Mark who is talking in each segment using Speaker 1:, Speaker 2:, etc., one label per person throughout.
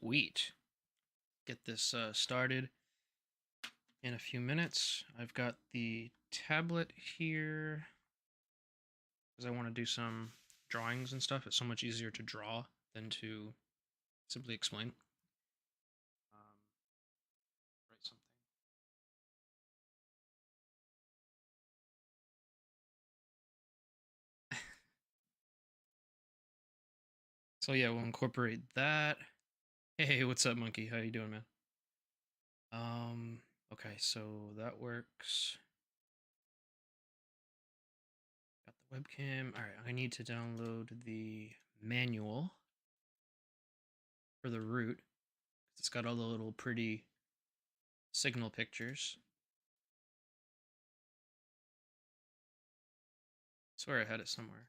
Speaker 1: Sweet. Get this started in a few minutes. I've got the tablet here because I want to do some drawings and stuff. It's so much easier to draw than to simply explain. Write something. So yeah, we'll incorporate that. Hey, what's up, monkey? How you doing, man? Okay, so that works. Got the webcam. All right, I need to download the manual for the root. It's got all the little pretty signal pictures. I swear I had it somewhere.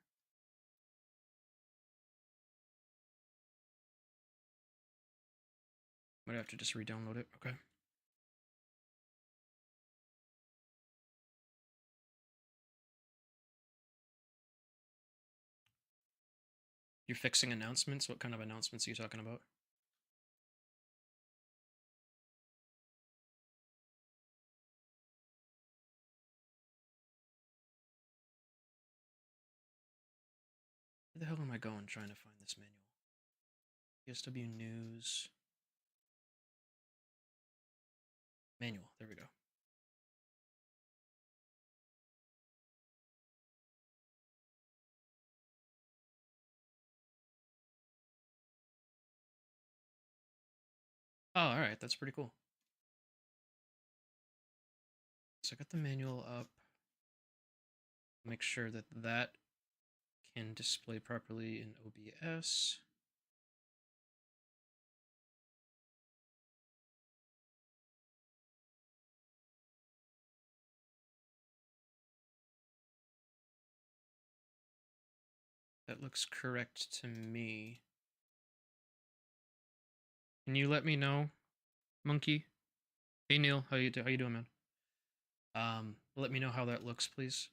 Speaker 1: Might have to just re-download it. Okay. You're fixing announcements? What kind of announcements are you talking about? Where the hell am I going trying to find this manual? PSW News. Manual. There we go. Oh, alright. That's pretty cool. So I got the manual up. Make sure that that can display properly in OBS. That looks correct to me. Can you let me know, monkey? Hey Neil, how you doing, man? Let me know how that looks, please.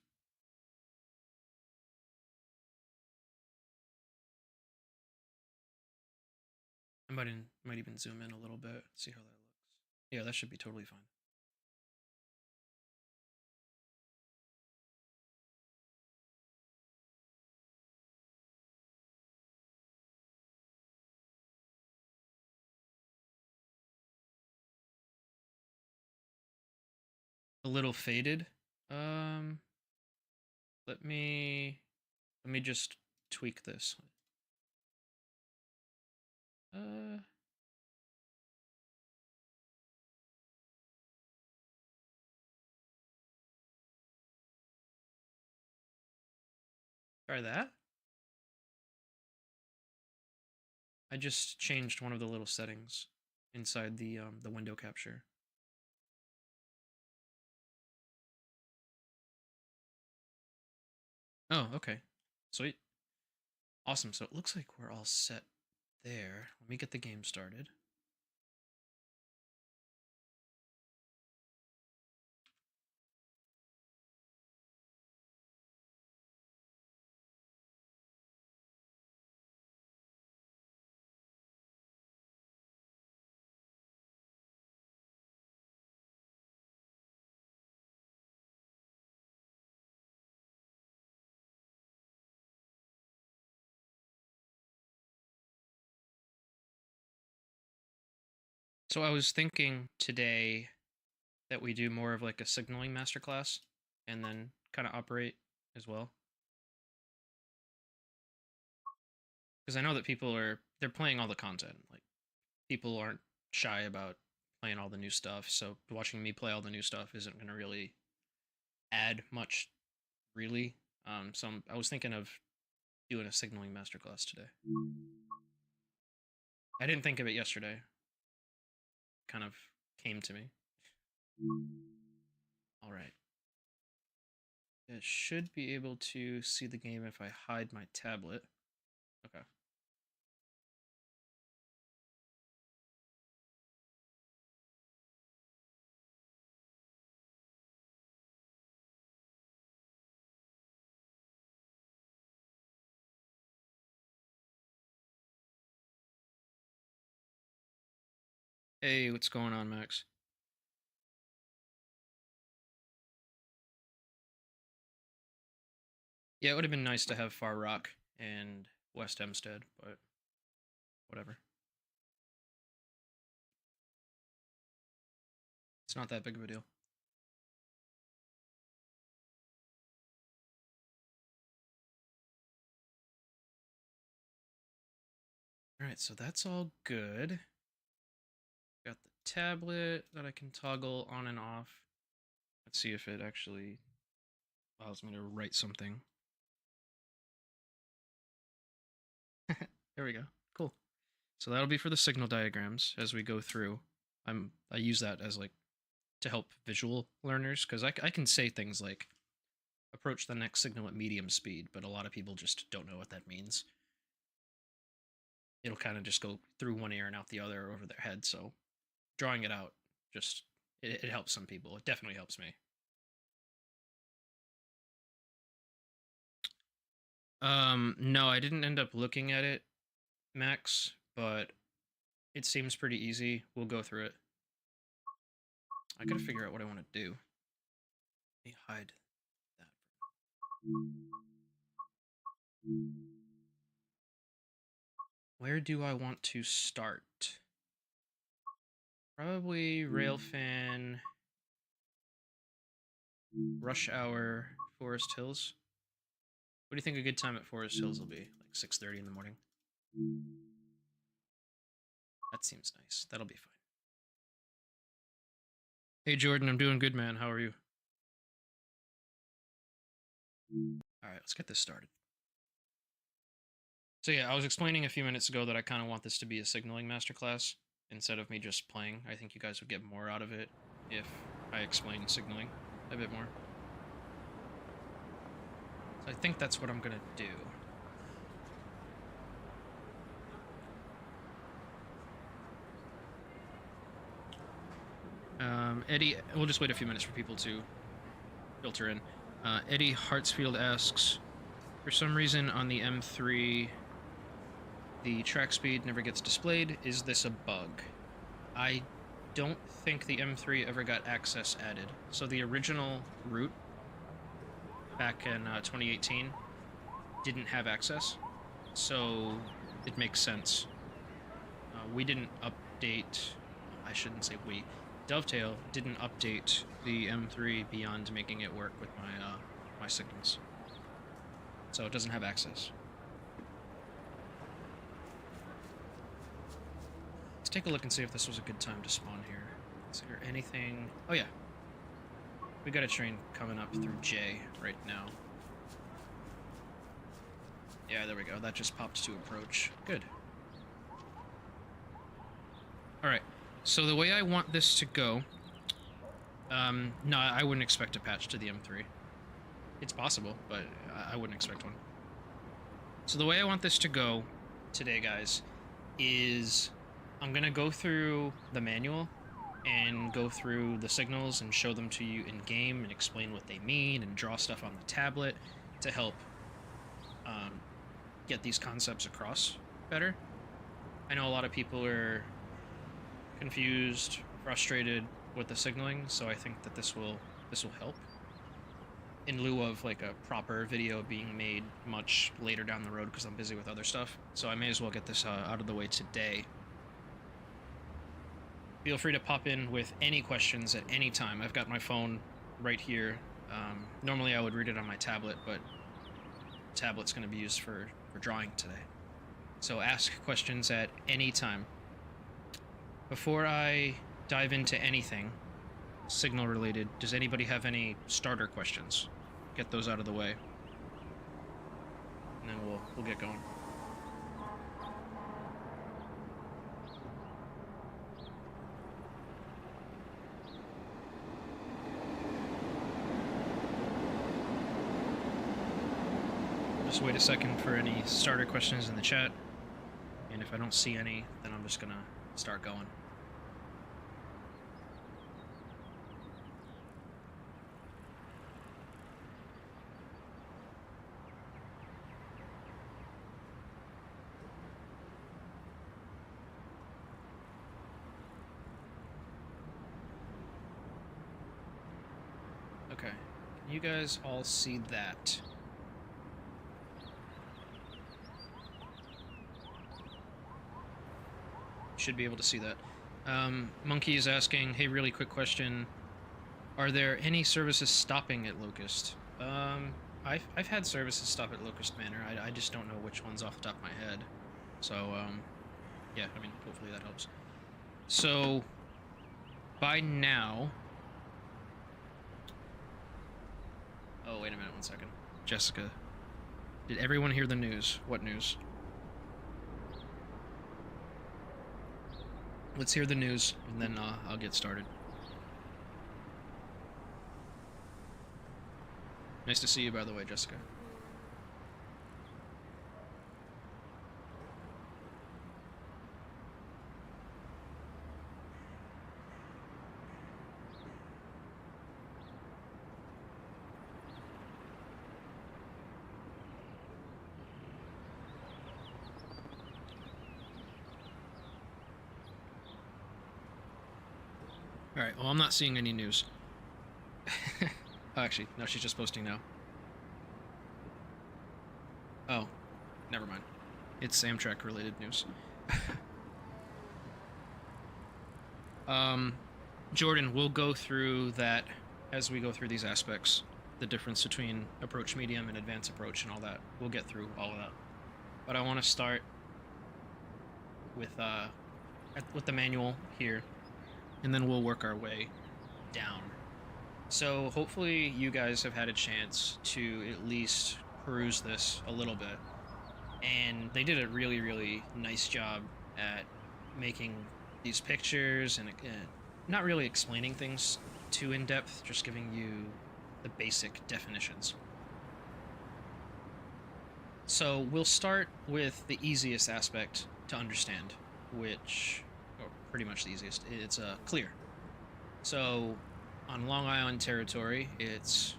Speaker 1: I might even zoom in a little bit, see how that looks. Yeah, that should be totally fine. A little faded. Um, let me just tweak this. Uh, Try that. I just changed one of the little settings inside the window capture. Oh, okay. Sweet. Awesome. So it looks like we're all set there. Let me get the game started. So I was thinking today that we do more of like a signaling masterclass and then kind of operate as well. Because I know that they're playing all the content. Like people aren't shy about playing all the new stuff, so watching me play all the new stuff isn't going to really add much, really. I was thinking of doing a signaling masterclass today. I didn't think of it yesterday. Kind of came to me. All right. It should be able to see the game if I hide my tablet. Okay. Hey, what's going on, Max? Yeah, it would have been nice to have Far Rock and West Hempstead, but whatever. It's not that big of a deal. Alright, so that's all good. Got the tablet that I can toggle on and off. Let's see if it actually allows me to write something. There we go. Cool. So that'll be for the signal diagrams as we go through. I use that as like to help visual learners because I can say things like approach the next signal at medium speed, but a lot of people just don't know what that means. It'll kind of just go through one ear and out the other over their head. So drawing it out just it helps some people. It definitely helps me. No, I didn't end up looking at it, Max, but it seems pretty easy. We'll go through it. I gotta figure out what I want to do. Let me hide that. Where do I want to start? Probably Railfan, Rush Hour, Forest Hills. What do you think a good time at Forest Hills will be? Like 6:30 in the morning? That seems nice. That'll be fine. Hey Jordan, I'm doing good, man. How are you? Alright, let's get this started. So yeah, I was explaining a few minutes ago that I kind of want this to be a signaling masterclass instead of me just playing. I think you guys would get more out of it if I explain signaling a bit more. So I think that's what I'm gonna do. Eddie, we'll just wait a few minutes for people to filter in. Eddie Hartsfield asks, for some reason on the M3, the track speed never gets displayed. Is this a bug? I don't think the M3 ever got access added. So the original route back in 2018 didn't have access. So it makes sense. We didn't update, I shouldn't say we, Dovetail didn't update the M3 beyond making it work with my signals. So it doesn't have access. Let's take a look and see if this was a good time to spawn here. Is there anything... Oh yeah. We got a train coming up through J right now. Yeah, there we go. That just popped to approach. Good. Alright. So the way I want this to go... no, I wouldn't expect a patch to the M3. It's possible, but I wouldn't expect one. So the way I want this to go today, guys, is I'm going to go through the manual and go through the signals and show them to you in game and explain what they mean and draw stuff on the tablet to help get these concepts across better. I know a lot of people are confused, frustrated with the signaling, so I think that this will help. In lieu of like a proper video being made much later down the road because I'm busy with other stuff. So I may as well get this out of the way today. Feel free to pop in with any questions at any time. I've got my phone right here. Normally I would read it on my tablet, but the tablet's going to be used for drawing today. So ask questions at any time. Before I dive into anything signal related, does anybody have any starter questions? Get those out of the way, and then we'll get going. Just wait a second for any starter questions in the chat, and if I don't see any, then I'm just gonna start going. You guys all see that? Should be able to see that. Monkey is asking, hey, really quick question. Are there any services stopping at Locust? I've had services stop at Locust Manor. I just don't know which ones off the top of my head. So, yeah, I mean, hopefully that helps. So, by now... Oh, wait a minute, 1 second. Jessica, did everyone hear the news? What news? Let's hear the news, and then I'll get started. Nice to see you, by the way, Jessica. Alright, well, I'm not seeing any news. Oh, actually, no, she's just posting now. Oh, never mind. It's Amtrak-related news. Jordan, we'll go through that as we go through these aspects. The difference between approach medium and advanced approach and all that. We'll get through all of that. But I want to start with the manual here, and then we'll work our way down. So hopefully you guys have had a chance to at least peruse this a little bit, and they did a really, really nice job at making these pictures and not really explaining things too in depth, just giving you the basic definitions. So we'll start with the easiest aspect to understand, which, or pretty much the easiest, it's clear. So on Long Island territory, it's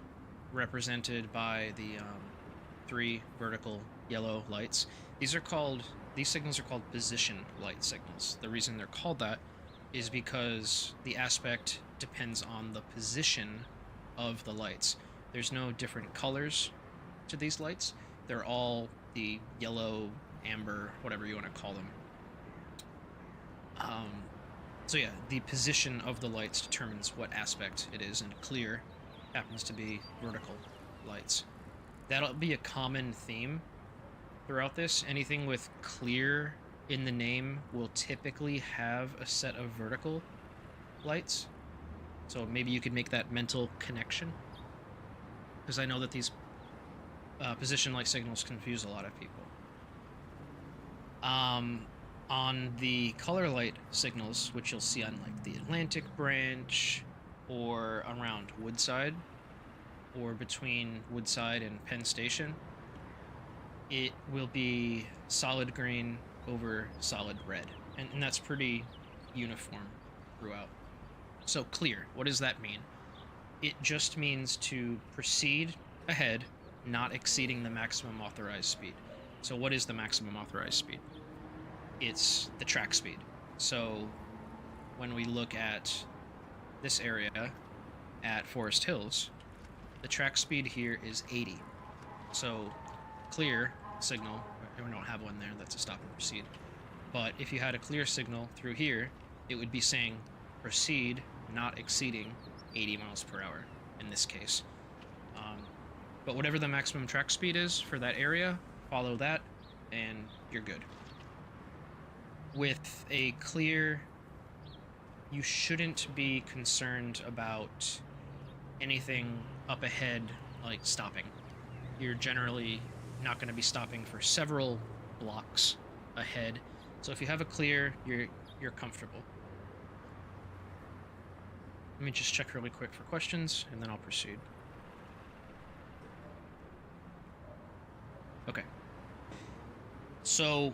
Speaker 1: represented by the 3 vertical yellow lights. These signals are called position light signals. The reason they're called that is because the aspect depends on the position of the lights. There's no different colors to these lights. They're all the yellow, amber, whatever you want to call them. So yeah, the position of the lights determines what aspect it is, and clear happens to be vertical lights. That'll be a common theme throughout this. Anything with clear in the name will typically have a set of vertical lights. So maybe you could make that mental connection, because I know that these position light signals confuse a lot of people. On the color light signals, which you'll see on like the Atlantic branch or around Woodside or between Woodside and Penn Station, it will be solid green over solid red, and that's pretty uniform throughout. So clear, what does that mean? It just means to proceed ahead, not exceeding the maximum authorized speed. So what is the maximum authorized speed? It's the track speed. So when we look at this area at Forest Hills, the track speed here is 80. So clear signal, we don't have one there, that's a stop and proceed. But if you had a clear signal through here, it would be saying proceed, not exceeding 80 miles per hour in this case. But whatever the maximum track speed is for that area, follow that and you're good. With a clear, you shouldn't be concerned about anything up ahead like stopping. You're generally not going to be stopping for several blocks ahead. So if you have a clear, you're comfortable. Let me just check really quick for questions, and then I'll proceed. Okay. So,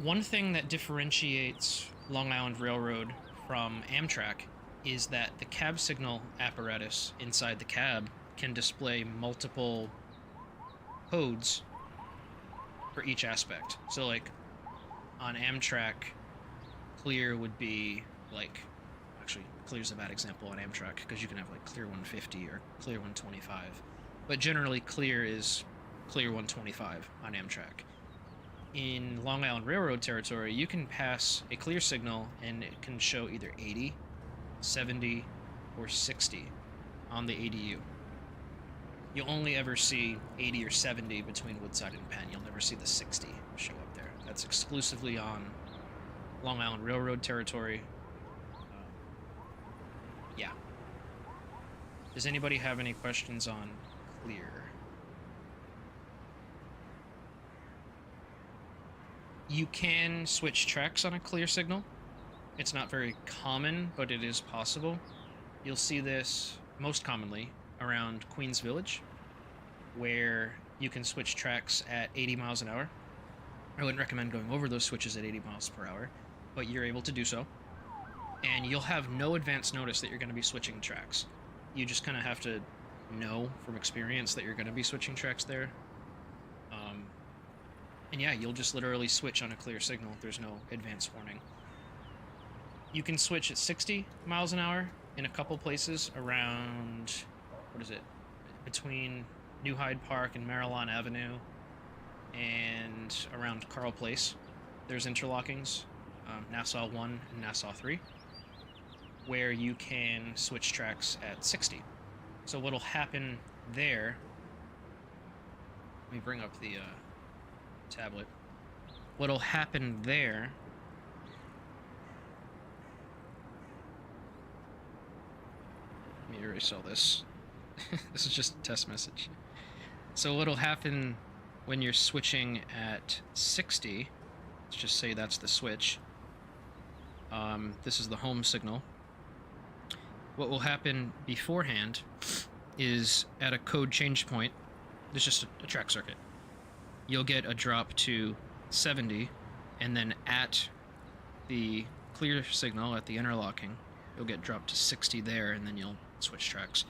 Speaker 1: one thing that differentiates Long Island Railroad from Amtrak is that the cab signal apparatus inside the cab can display multiple codes for each aspect. So, like, on Amtrak, clear would be, like, actually, clear's a bad example on Amtrak, because you can have like clear 150 or clear 125. But generally, clear is clear 125 on Amtrak. In Long Island Railroad territory, you can pass a clear signal and it can show either 80, 70, or 60 on the ADU. You'll only ever see 80 or 70 between Woodside and Penn. You'll never see the 60 show up there. That's exclusively on Long Island Railroad territory. Yeah. Does anybody have any questions on clear? You can switch tracks on a clear signal. It's not very common, but it is possible. You'll see this most commonly around Queens Village, where you can switch tracks at 80 miles an hour. I wouldn't recommend going over those switches at 80 miles per hour, but you're able to do so. And you'll have no advance notice that you're going to be switching tracks. You just kind of have to know from experience that you're going to be switching tracks there. And yeah, you'll just literally switch on a clear signal. There's no advance warning. You can switch at 60 miles an hour in a couple places around, what is it, between New Hyde Park and Maryland Avenue and around Carl Place. There's interlockings, Nassau 1 and Nassau 3, where you can switch tracks at 60. So what'll happen there, let me bring up the tablet. What'll happen there let me erase all this. This is just a test message. So what'll happen when you're switching at 60, let's just say that's the switch. This is the home signal. What will happen beforehand is at a code change point, there's just a track circuit. You'll get a drop to 70, and then at the clear signal, at the interlocking, you'll get dropped to 60 there, and then you'll switch tracks.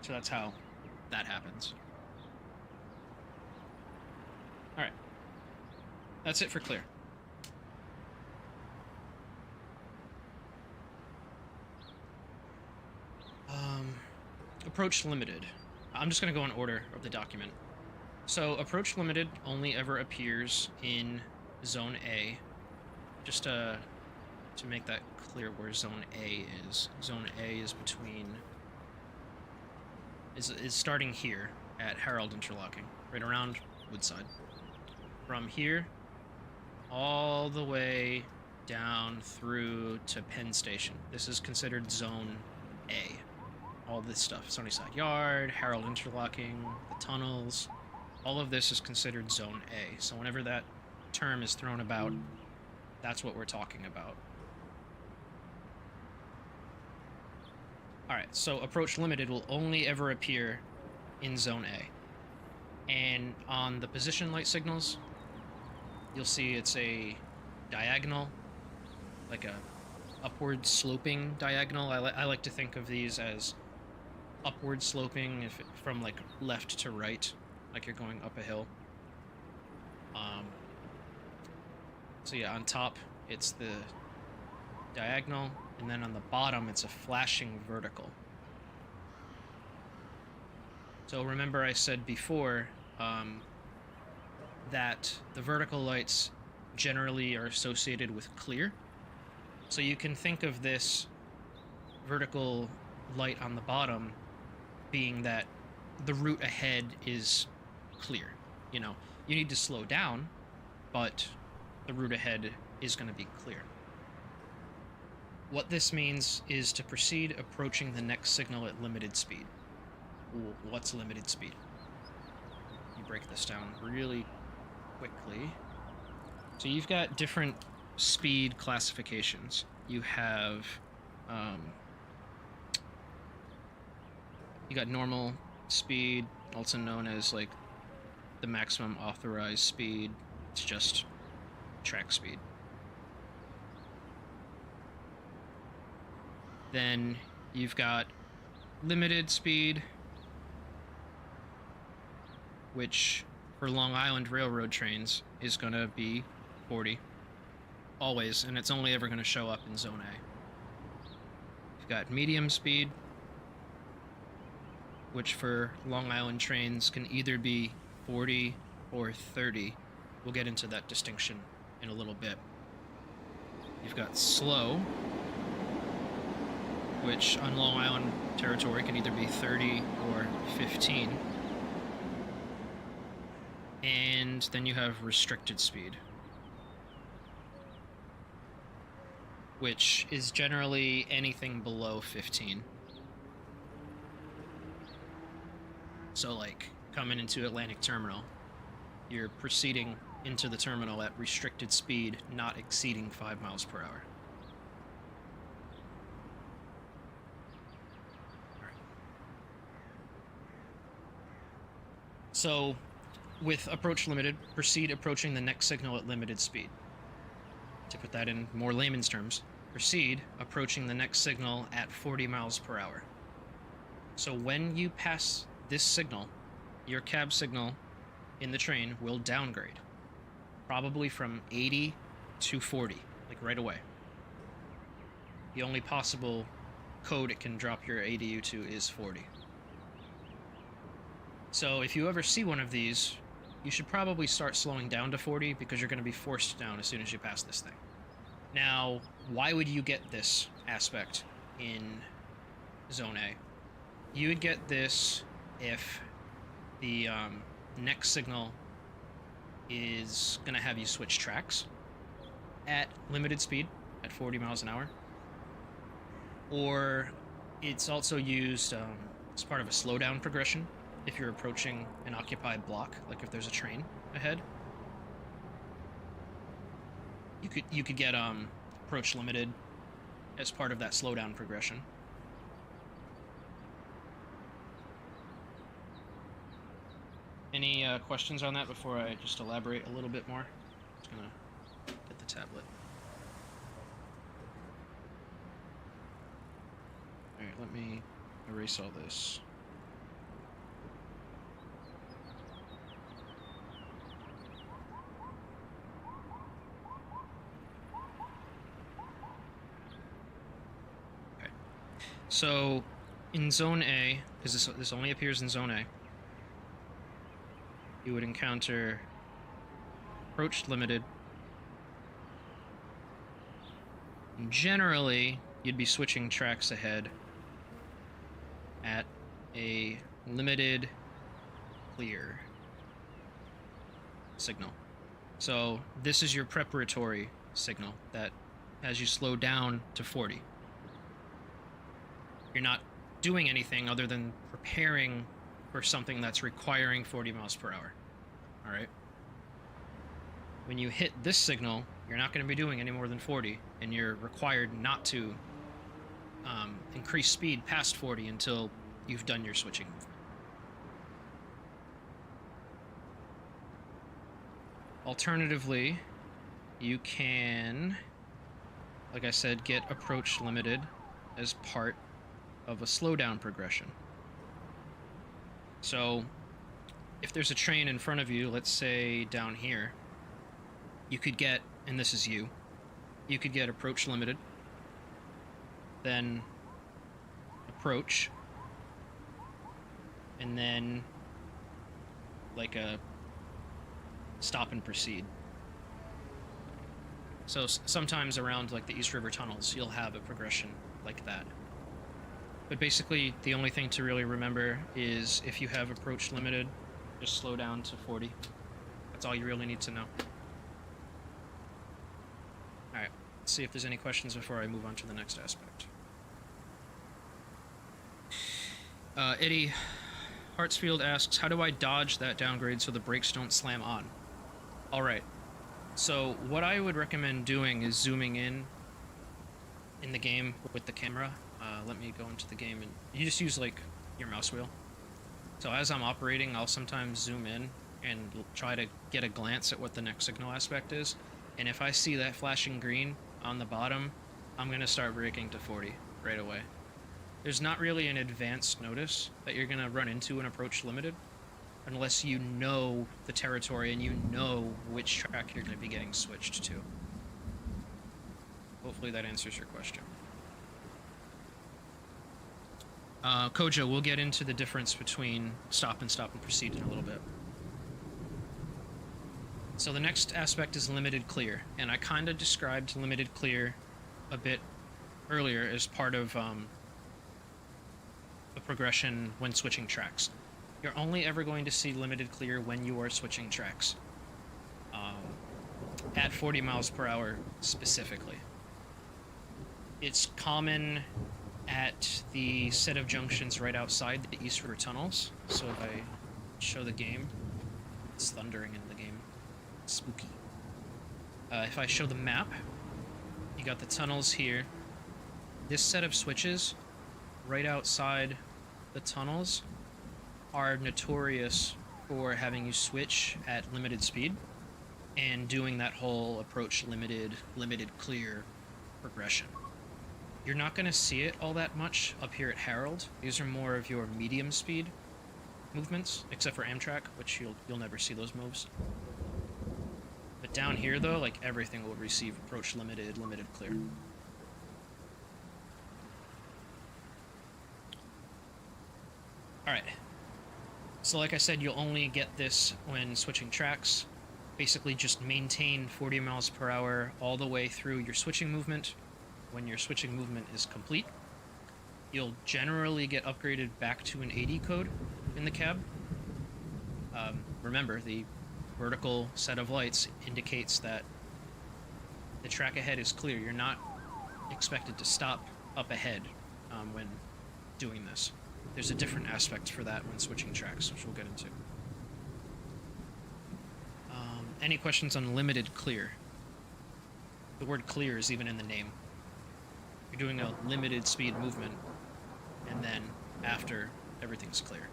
Speaker 1: So that's how that happens. Alright. That's it for clear. Approach limited. I'm just going to go in order of the document. So approach limited only ever appears in Zone A. Just to make that clear where Zone A is. Zone A is between... is starting here at Harold Interlocking, right around Woodside. From here, all the way down through to Penn Station. This is considered Zone A. All this stuff, Sunnyside Yard, Harold Interlocking, the tunnels, all of this is considered Zone A. So whenever that term is thrown about, that's what we're talking about. Alright, so approach limited will only ever appear in Zone A. And on the position light signals, you'll see it's a diagonal, like a upward sloping diagonal. I like to think of these as upward sloping from like left to right, like you're going up a hill. So yeah, on top it's the diagonal, and then on the bottom it's a flashing vertical. So remember I said before that the vertical lights generally are associated with clear. So you can think of this vertical light on the bottom being that the route ahead is clear. You know, you need to slow down, but the route ahead is going to be clear. What this means is to proceed approaching the next signal at limited speed. Ooh, what's limited speed? Let me break this down really quickly. So you've got different speed classifications. You have you got normal speed, also known as like the maximum authorized speed. It's just track speed. Then you've got limited speed, which for Long Island Railroad trains is going to be 40. always, and it's only ever going to show up in Zone A. You've got medium speed, which for Long Island trains can either be 40 or 30. We'll get into that distinction in a little bit. You've got slow, which on Long Island territory can either be 30 or 15. And then you have restricted speed, which is generally anything below 15. So like coming into Atlantic Terminal, you're proceeding into the terminal at restricted speed, not exceeding 5 miles per hour. All right. So with approach limited, proceed approaching the next signal at limited speed. To put that in more layman's terms, proceed approaching the next signal at 40 miles per hour. So when you pass this signal, your cab signal in the train will downgrade, probably from 80 to 40, like right away. The only possible code it can drop your ADU to is 40. So if you ever see one of these, you should probably start slowing down to 40 because you're going to be forced down as soon as you pass this thing. Now, why would you get this aspect in Zone A? You would get this if the next signal is going to have you switch tracks at limited speed at 40 miles an hour. Or it's also used as part of a slowdown progression if you're approaching an occupied block, like if there's a train ahead. You could get approach limited as part of that slowdown progression. Any questions on that before I just elaborate a little bit more? I'm just gonna get the tablet. Alright, let me erase all this. Okay. So, in Zone A, because this only appears in Zone A, you would encounter approach limited. And generally, you'd be switching tracks ahead at a limited clear signal. So this is your preparatory signal that as you slow down to 40. You're not doing anything other than preparing for something that's requiring 40 miles per hour. All right. When you hit this signal, you're not going to be doing any more than 40, and you're required not to increase speed past 40 until you've done your switching movement. Alternatively, you can, like I said, get approach limited as part of a slowdown progression. So if there's a train in front of you, let's say down here, you could get, and this is you could get approach limited, then approach, and then like a stop and proceed. So sometimes around like the East River tunnels, you'll have a progression like that. But basically, the only thing to really remember is if you have approach limited, just slow down to 40. That's all you really need to know. Alright, let's see if there's any questions before I move on to the next aspect. Eddie Hartsfield asks, how do I dodge that downgrade so the brakes don't slam on? Alright, so what I would recommend doing is zooming in the game with the camera. Let me go into the game, and you just use like your mouse wheel. So as I'm operating, I'll sometimes zoom in and try to get a glance at what the next signal aspect is. And if I see that flashing green on the bottom, I'm going to start braking to 40 right away. There's not really an advanced notice that you're going to run into an approach limited unless you know the territory and you know which track you're going to be getting switched to. hopefully that answers your question. Kojo, we'll get into the difference between stop and proceed in a little bit. So the next aspect is limited clear, and I kind of described limited clear a bit earlier as part of the progression when switching tracks. You're only ever going to see limited clear when you are switching tracks. At 40 miles per hour specifically. It's common at the set of junctions right outside the East River tunnels. So if I show the game, it's thundering in the game. It's spooky. If I show the map, you got the tunnels here. This set of switches right outside the tunnels are notorious for having you switch at limited speed and doing that whole approach limited clear progression. You're not going to see it all that much up here at Harold. These are more of your medium speed movements, except for Amtrak, which you'll never see those moves. But down here though, like, everything will receive approach limited clear. Alright. So like I said, you'll only get this when switching tracks. Basically just maintain 40 miles per hour all the way through your switching movement. When your switching movement is complete, you'll generally get upgraded back to an 80 code in the cab. Remember, the vertical set of lights indicates that the track ahead is clear. You're not expected to stop up ahead when doing this. There's a different aspect for that when switching tracks, which we'll get into. Any questions on limited clear? The word clear is even in the name. You're doing a limited speed movement, and then after, everything's clear.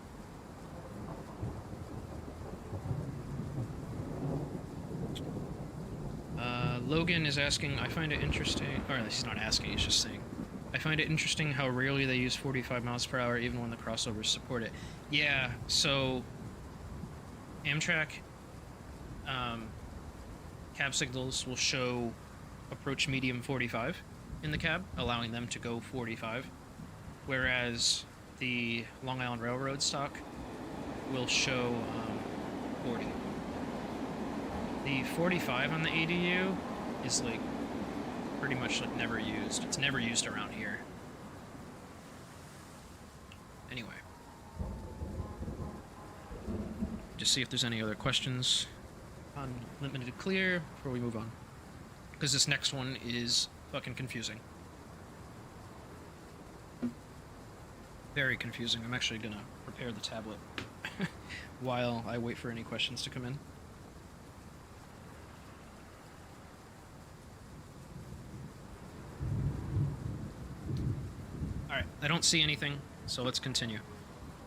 Speaker 1: Logan is asking, I find it interesting, or he's not asking, he's just saying, I find it interesting how rarely they use 45 miles per hour even when the crossovers support it. Yeah, so Amtrak cab signals will show approach medium 45 in the cab, allowing them to go 45, whereas the Long Island Railroad stock will show 40. The 45 on the ADU is like pretty much like never used. It's never used around here. Anyway, just see if there's any other questions on limited clear before we move on, because this next one is fucking confusing. Very confusing. I'm actually gonna prepare the tablet while I wait for any questions to come in. Alright, I don't see anything, so let's continue.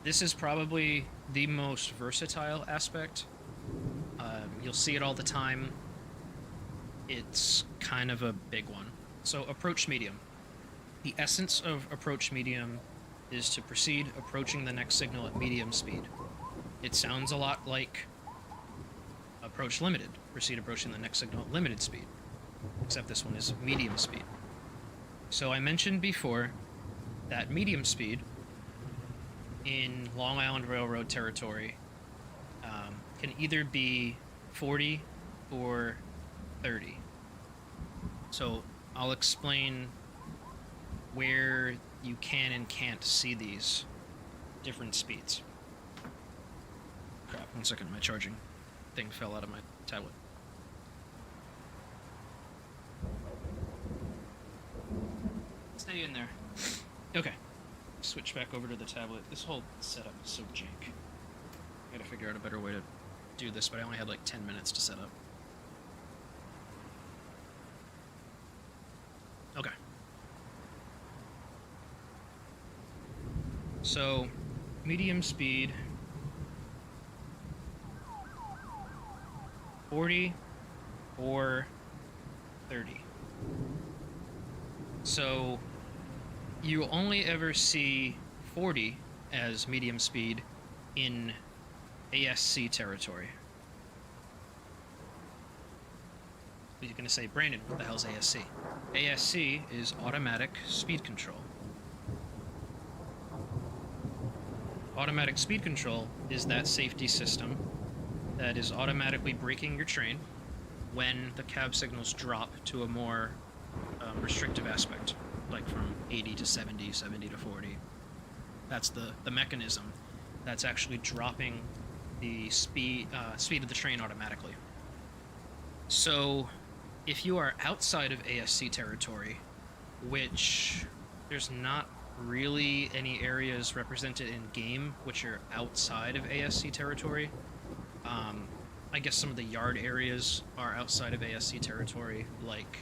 Speaker 1: This is probably the most versatile aspect. You'll see it all the time. It's kind of a big one. So approach medium. The essence of approach medium is to proceed approaching the next signal at medium speed. It sounds a lot like approach limited. Proceed approaching the next signal at limited speed. Except this one is medium speed. So I mentioned before that medium speed in Long Island Railroad territory can either be 40 or 30. So I'll explain where you can and can't see these different speeds. Crap, 1 second, my charging thing fell out of my tablet. Stay in there. Okay, switch back over to the tablet. This whole setup is so jank. I gotta figure out a better way to do this, but I only had like 10 minutes to set up. Okay. So, medium speed, 40 or 30. So, you only ever see 40 as medium speed in ASC territory. You're going to say, Brandon, what the hell's ASC? ASC is automatic speed control. Automatic speed control is that safety system that is automatically braking your train when the cab signals drop to a more restrictive aspect, like from 80 to 70, 70 to 40. That's the mechanism that's actually dropping the speed of the train automatically. So if you are outside of ASC territory, which there's not really any areas represented in game which are outside of ASC territory. I guess some of the yard areas are outside of ASC territory, like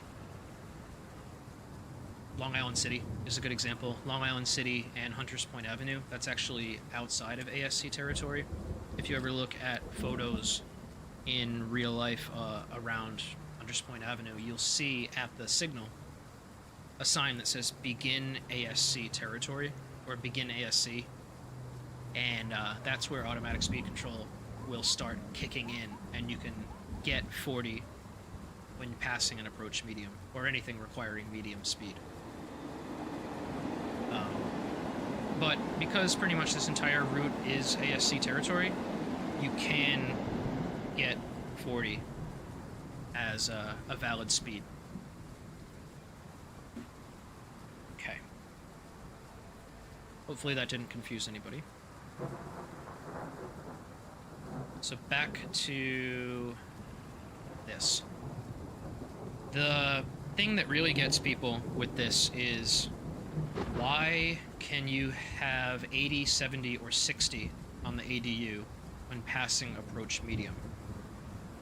Speaker 1: Long Island City is a good example. Long Island City and Hunters Point Avenue, that's actually outside of ASC territory. If you ever look at photos in real life around Hunters Point Avenue, you'll see at the signal a sign that says begin ASC territory, or begin ASC, and that's where automatic speed control will start kicking in, and you can get 40 when passing an approach medium, or anything requiring medium speed. But because pretty much this entire route is ASC territory, you can get 40 as a valid speed. Okay. Hopefully that didn't confuse anybody. So back to this. The thing that really gets people with this is, why can you have 80, 70, or 60 on the ADU when passing approach medium?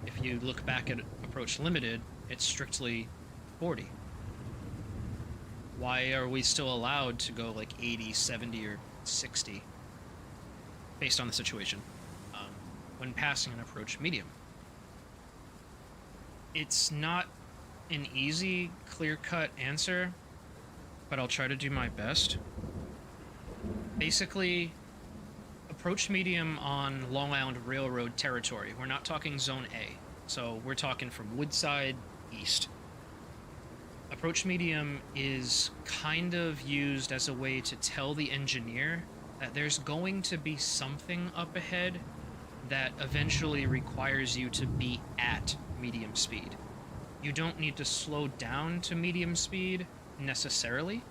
Speaker 1: If you look back at approach limited, it's strictly 40. Why are we still allowed to go like 80, 70, or 60 based on the situation when passing an approach medium? It's not an easy, clear-cut answer, but I'll try to do my best. Basically, approach medium on Long Island Railroad territory. We're not talking Zone A, so we're talking from Woodside east. Approach medium is kind of used as a way to tell the engineer that there's going to be something up ahead that eventually requires you to be at medium speed. You don't need to slow down to medium speed necessarily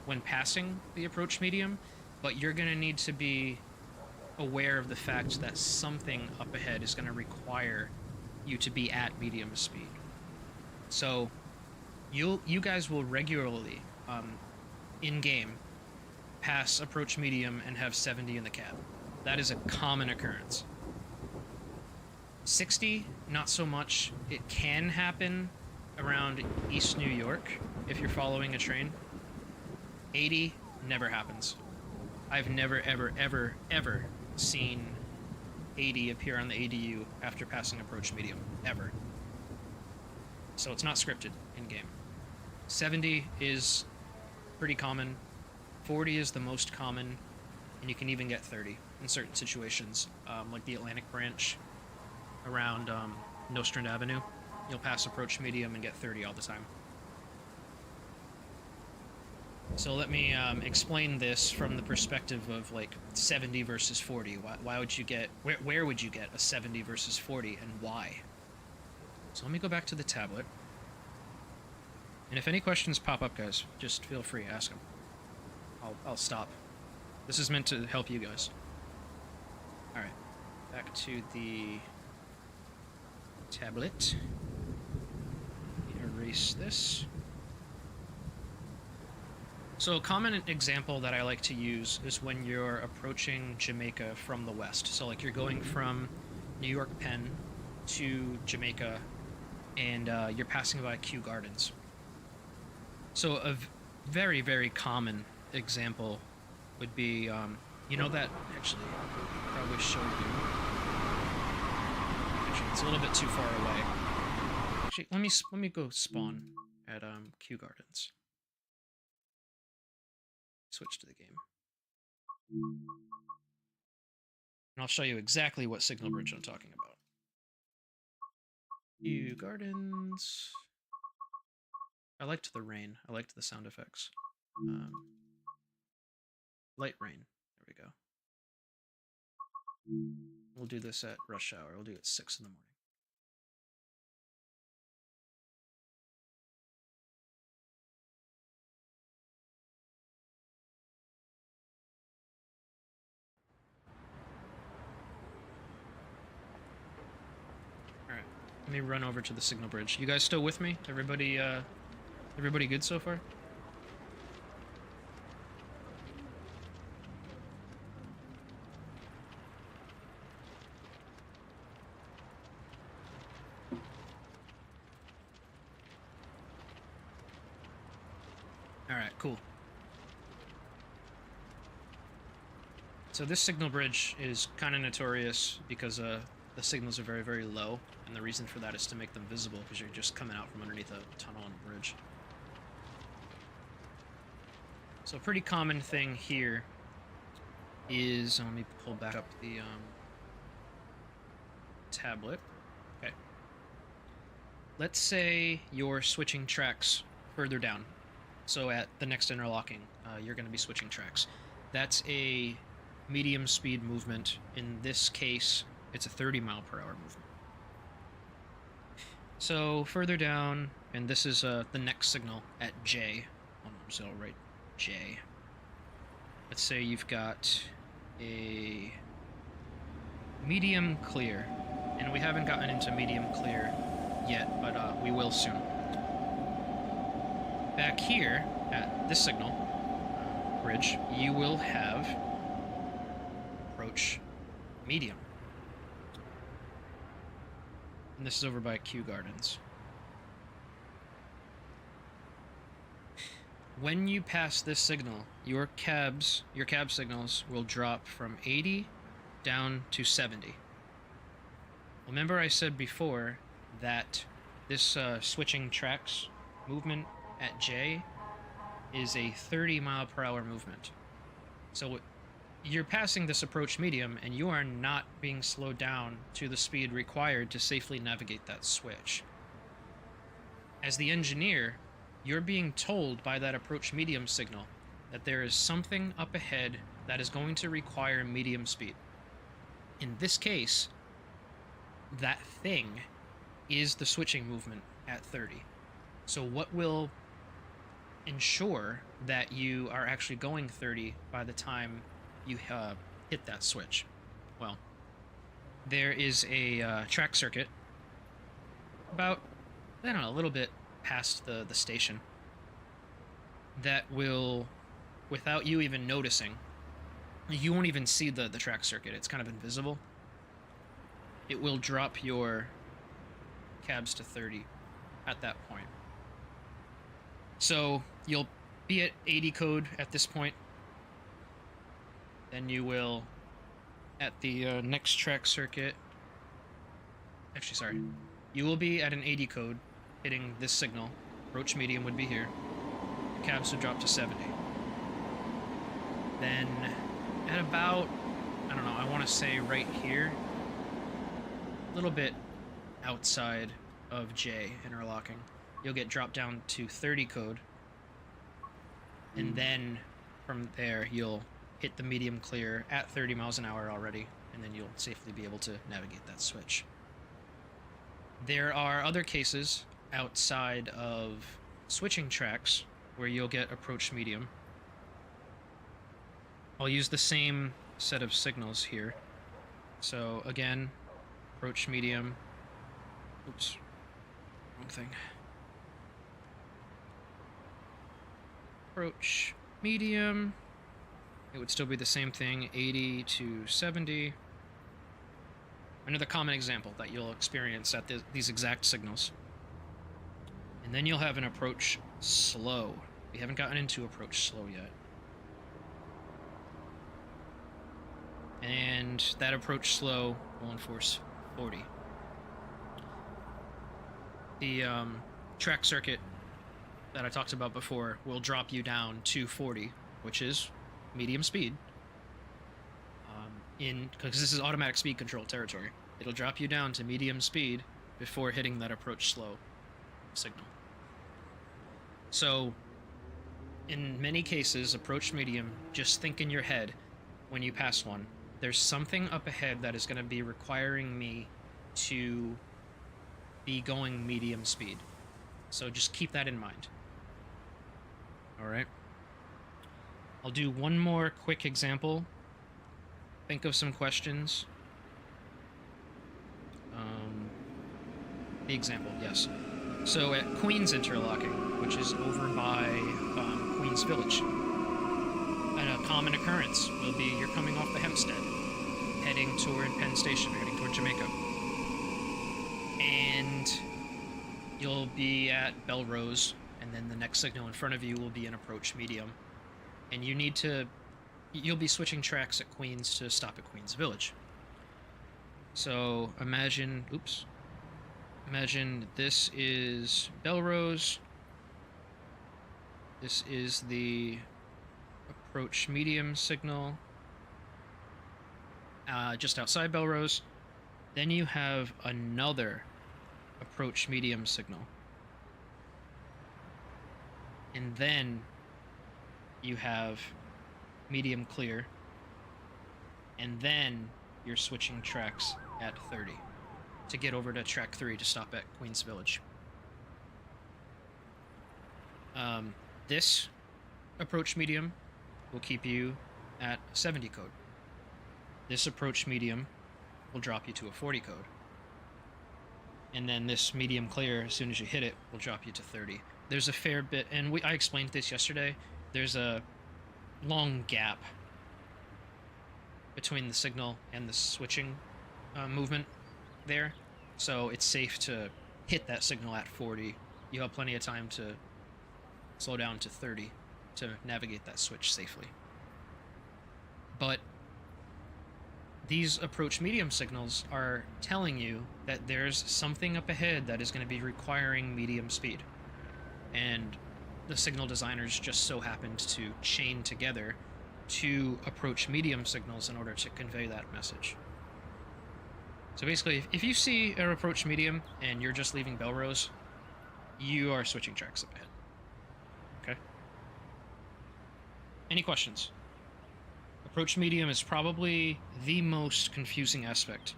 Speaker 1: when passing the approach medium, but you're going to need to be aware of the fact that something up ahead is going to require you to be at medium speed. So you guys will regularly in game pass approach medium and have 70 in the cab. That is a common occurrence. 60, not so much. It can happen around East New York if you're following a train. 80 never happens. I've never, ever, ever, ever seen 80 appear on the ADU after passing approach medium, ever. So it's not scripted in game. 70 is pretty common. 40 is the most common, and you can even get 30 in certain situations, like the Atlantic branch around Nostrand Avenue. You'll pass approach medium and get 30 all the time. So let me explain this from the perspective of like 70 versus 40. Why would you get, where would you get a 70 versus 40, and why? So let me go back to the tablet. And if any questions pop up, guys, just feel free to ask them. I'll stop. This is meant to help you guys. Alright, back to the tablet. Erase this. So a common example that I like to use is when you're approaching Jamaica from the west. So like you're going from New York Penn to Jamaica, and you're passing by Kew Gardens. So a very, very common example would be, you know that, actually, probably show you. Actually, it's a little bit too far away. Actually, let me go spawn at Kew Gardens. Switch to the game. And I'll show you exactly what signal bridge I'm talking about. Kew Gardens. I liked the rain. I liked the sound effects. Light rain. There we go. We'll do this at rush hour. We'll do it at 6 in the morning. Alright. Let me run over to the signal bridge. You guys still with me? Everybody good so far? Alright, cool. So this signal bridge is kind of notorious because the signals are very, very low, and the reason for that is to make them visible because you're just coming out from underneath a tunnel on the bridge. So a pretty common thing here is, let me pull back up the tablet. Okay. Let's say you're switching tracks further down. So at the next interlocking, you're going to be switching tracks. That's a medium speed movement. In this case, it's a 30-mile-per-hour movement. So further down, and this is the next signal at J. So I'll write J. Let's say you've got a medium clear, and we haven't gotten into medium clear yet, but we will soon. Back here, at this signal bridge, you will have approach medium. And this is over by Kew Gardens. When you pass this signal, your cab signals will drop from 80 down to 70. Remember I said before that this switching tracks movement at J is a 30-mile-per-hour movement. So you're passing this approach medium, and you are not being slowed down to the speed required to safely navigate that switch. As the engineer, you're being told by that approach medium signal that there is something up ahead that is going to require medium speed. In this case, that thing is the switching movement at 30. So what will ensure that you are actually going 30 by the time you hit that switch? Well, there is a track circuit about, I don't know, a little bit past the station that will, without you even noticing, you won't even see the track circuit. It's kind of invisible. It will drop your cabs to 30 at that point. So you'll be at 80 code at this point. Then you will, at the next track circuit, actually, sorry, you will be at an 80 code, hitting this signal. Approach medium would be here. Your cabs would drop to 70. Then at about, I don't know, I want to say right here, a little bit outside of J interlocking, you'll get dropped down to 30 code, and then from there you'll hit the medium clear at 30 miles an hour already, and then you'll safely be able to navigate that switch. There are other cases outside of switching tracks where you'll get approach medium. I'll use the same set of signals here. So again, approach medium. Oops, wrong thing. Approach medium. It would still be the same thing, 80 to 70. Another common example that you'll experience at these exact signals. And then you'll have an approach slow. We haven't gotten into approach slow yet. And that approach slow will enforce 40. The track circuit that I talked about before will drop you down to 40, which is medium speed. Because this is automatic speed control territory. It'll drop you down to medium speed before hitting that approach slow signal. So, in many cases, approach medium, just think in your head when you pass one, there's something up ahead that is going to be requiring me to be going medium speed. So just keep that in mind. All right. I'll do one more quick example. Think of some questions. The example, yes. So at Queens Interlocking, which is over by Queens Village, a common occurrence will be you're coming off the Hempstead, heading toward Penn Station, heading toward Jamaica. And you'll be at Belrose, and then the next signal in front of you will be an approach medium. And you'll be switching tracks at Queens to stop at Queens Village. So imagine this is Belrose. This is the approach medium signal just outside Belrose. Then you have another approach medium signal. And then you have medium clear. And then you're switching tracks at 30 to get over to track 3 to stop at Queens Village. This approach medium will keep you at 70 code. This approach medium will drop you to a 40 code. And then this medium clear, as soon as you hit it, will drop you to 30. There's a fair bit, and I explained this yesterday, there's a long gap between the signal and the switching movement there. So it's safe to hit that signal at 40. You have plenty of time to slow down to 30 to navigate that switch safely. But these approach medium signals are telling you that there's something up ahead that is going to be requiring medium speed. And the signal designers just so happened to chain together two approach medium signals in order to convey that message. So basically, if you see an approach medium and you're just leaving Belrose, you are switching tracks up ahead. Okay? Any questions? Approach medium is probably the most confusing aspect.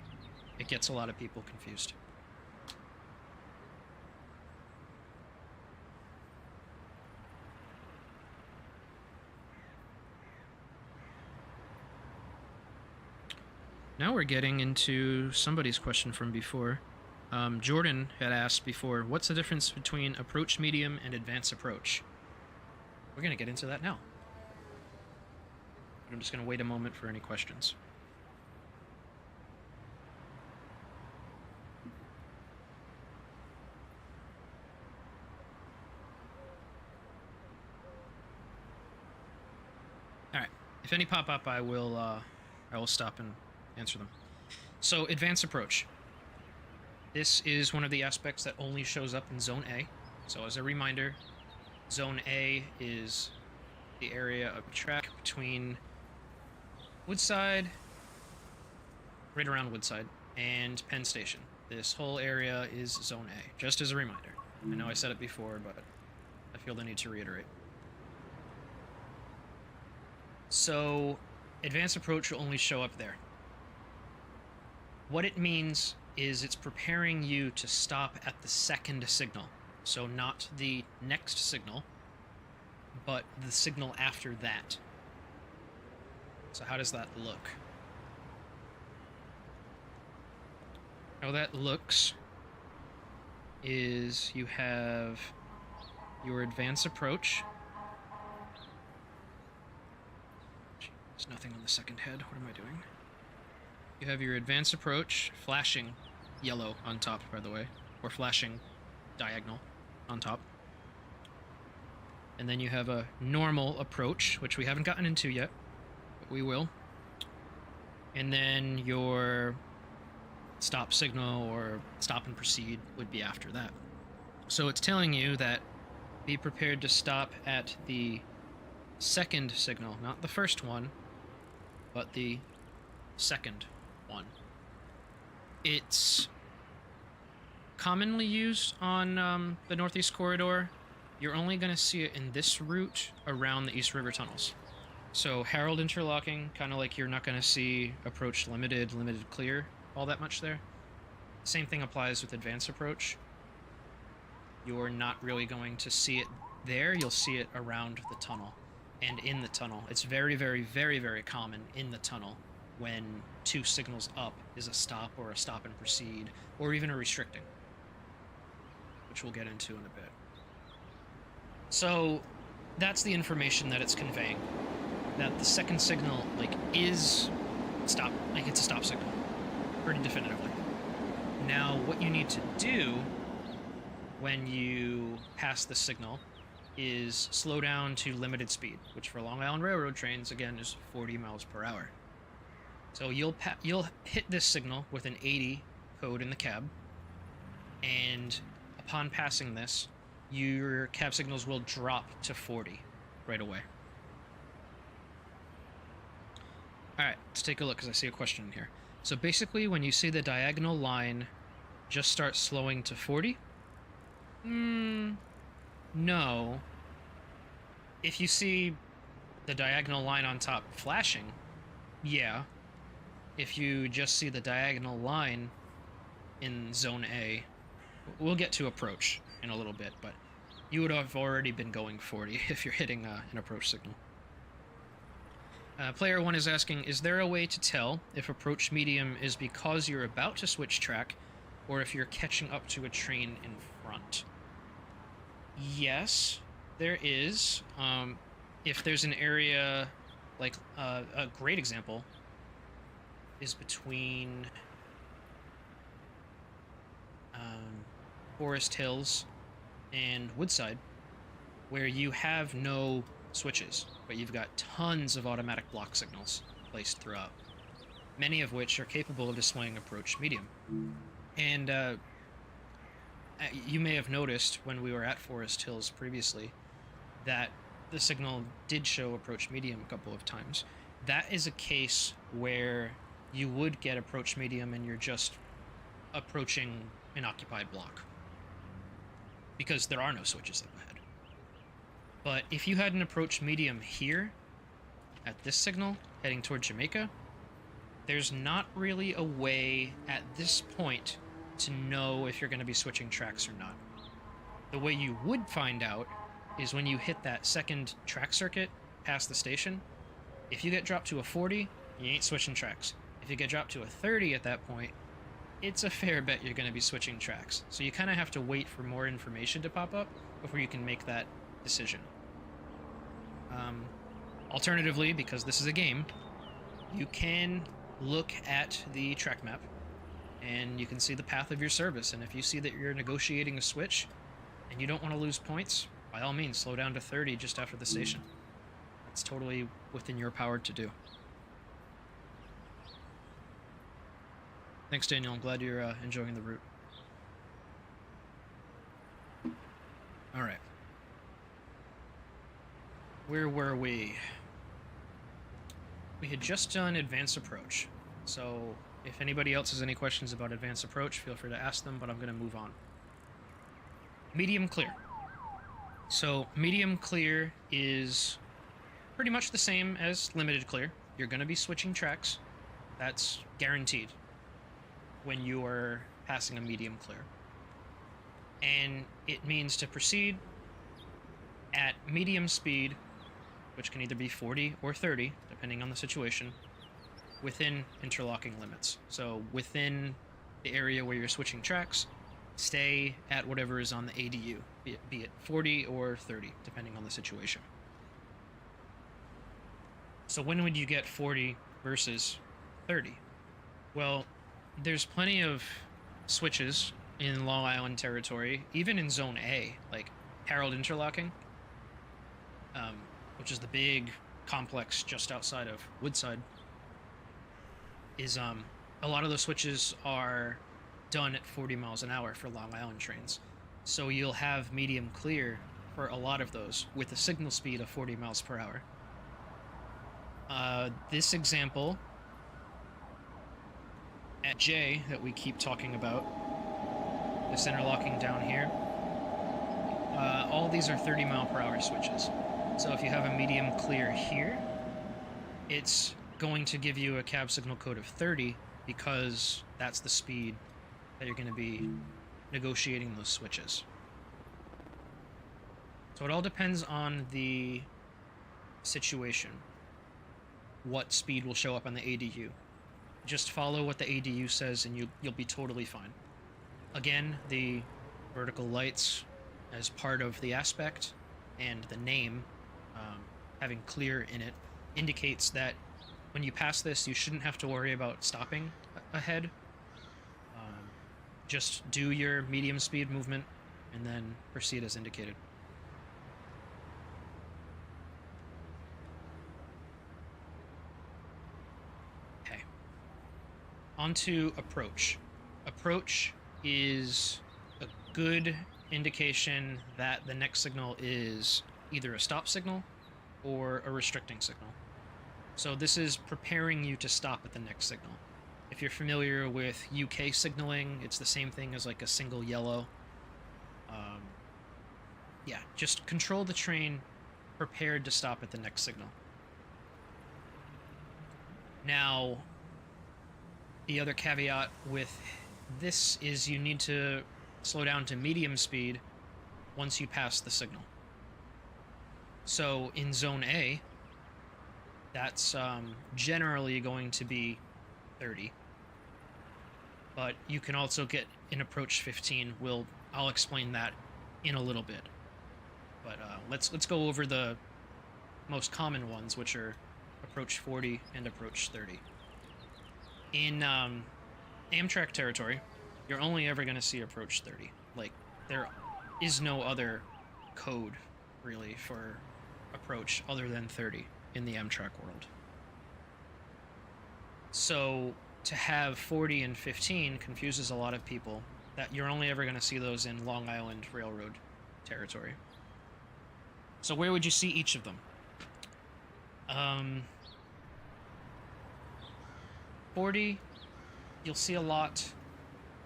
Speaker 1: It gets a lot of people confused. Now we're getting into somebody's question from before. Jordan had asked before, what's the difference between approach medium and advance approach? We're going to get into that now. I'm just going to wait a moment for any questions. All right. If any pop up, I will stop and answer them. So, advance approach. This is one of the aspects that only shows up in Zone A. So, as a reminder, Zone A is the area of track between Woodside, right around Woodside, and Penn Station. This whole area is Zone A, just as a reminder. I know I said it before, but I feel the need to reiterate. So, advanced approach will only show up there. What it means is it's preparing you to stop at the second signal. So not the next signal, but the signal after that. So how does that look? How that looks is you have your advance approach. There's nothing on the second head. What am I doing? You have your advance approach, flashing yellow on top, by the way, or flashing diagonal on top. And then you have a normal approach, which we haven't gotten into yet, but we will. And then your stop signal or stop and proceed would be after that. So it's telling you that be prepared to stop at the second signal, not the first one, but the second one. It's commonly used on the Northeast Corridor you're only going to see it in this route around the East River tunnels. So Herald interlocking, kind of like you're not going to see approach limited, limited clear all that much there. Same thing applies with advanced approach. You're not really going to see it there. You'll see it around the tunnel and in the tunnel. It's very, very, very, very common in the tunnel when 2 signals up is a stop or a stop and proceed or even a restricting, which we'll get into in a bit. So that's the information that it's conveying. That the second signal, like, is stop, like it's a stop signal, pretty definitively. Now, what you need to do when you pass the signal is slow down to limited speed, which for Long Island Railroad trains, again, is 40 miles per hour. So you'll hit this signal with an 80 code in the cab, and upon passing this, your cab signals will drop to 40 right away. Alright, let's take a look because I see a question in here. So basically, when you see the diagonal line just start slowing to 40, no. If you see the diagonal line on top flashing, yeah. If you just see the diagonal line in Zone A, we'll get to approach in a little bit, but you would have already been going 40 if you're hitting an approach signal. Player 1 is asking, is there a way to tell if approach medium is because you're about to switch track, or if you're catching up to a train in front? Yes, there is. If there's an area, like a great example is between Forest Hills and Woodside, where you have no switches, but you've got tons of automatic block signals placed throughout, many of which are capable of displaying approach medium. And you may have noticed when we were at Forest Hills previously that the signal did show approach medium a couple of times. That is a case where you would get approach medium and you're just approaching an occupied block, because there are no switches up ahead. But if you had an approach medium here at this signal heading toward Jamaica, there's not really a way at this point to know if you're going to be switching tracks or not. The way you would find out is when you hit that second track circuit past the station. If you get dropped to a 40, you ain't switching tracks. If you get dropped to a 30 at that point, it's a fair bet you're going to be switching tracks. So you kind of have to wait for more information to pop up before you can make that decision. Alternatively, because this is a game, you can look at the track map and you can see the path of your service, and if you see that you're negotiating a switch and you don't want to lose points, by all means slow down to 30 just after the station. It's totally within your power to do. Thanks, Daniel. I'm glad you're enjoying the route. All right. Where were we? We had just done advanced approach. So if anybody else has any questions about advanced approach, feel free to ask them, but I'm going to move on. Medium clear. So medium clear is pretty much the same as limited clear. You're going to be switching tracks. That's guaranteed when you are passing a medium clear. And it means to proceed at medium speed, which can either be 40 or 30, depending on the situation, within interlocking limits. So within the area where you're switching tracks, stay at whatever is on the ADU, be it 40 or 30, depending on the situation. So when would you get 40 versus 30? Well, there's plenty of switches in Long Island territory, even in Zone A, like Herald interlocking, which is the big complex just outside of Woodside, is a lot of those switches are done at 40 miles an hour for Long Island trains. So you'll have medium clear for a lot of those with a signal speed of 40 miles per hour. This example at J that we keep talking about, this interlocking down here, All these are 30-mile-per-hour switches. So if you have a medium clear here, it's going to give you a cab signal code of 30 because that's the speed that you're going to be negotiating those switches. So it all depends on the situation, what speed will show up on the ADU. Just follow what the ADU says and you'll be totally fine. Again, the vertical lights as part of the aspect and the name having clear in it indicates that when you pass this, you shouldn't have to worry about stopping ahead. Just do your medium speed movement and then proceed as indicated. Okay. On to approach. Approach is a good indication that the next signal is either a stop signal or a restricting signal. So this is preparing you to stop at the next signal. If you're familiar with UK signaling, it's the same thing as like a single yellow. Yeah, just control the train prepared to stop at the next signal. Now, the other caveat with this is you need to slow down to medium speed once you pass the signal. So in Zone A, that's generally going to be 30. But you can also get an approach 15. I'll explain that in a little bit. But let's go over the most common ones, which are approach 40 and approach 30. In Amtrak territory, you're only ever going to see approach 30. Like, there is no other code, really, for approach other than 30 in the Amtrak world. So to have 40 and 15 confuses a lot of people, that you're only ever going to see those in Long Island Railroad territory. So where would you see each of them? 40, you'll see a lot.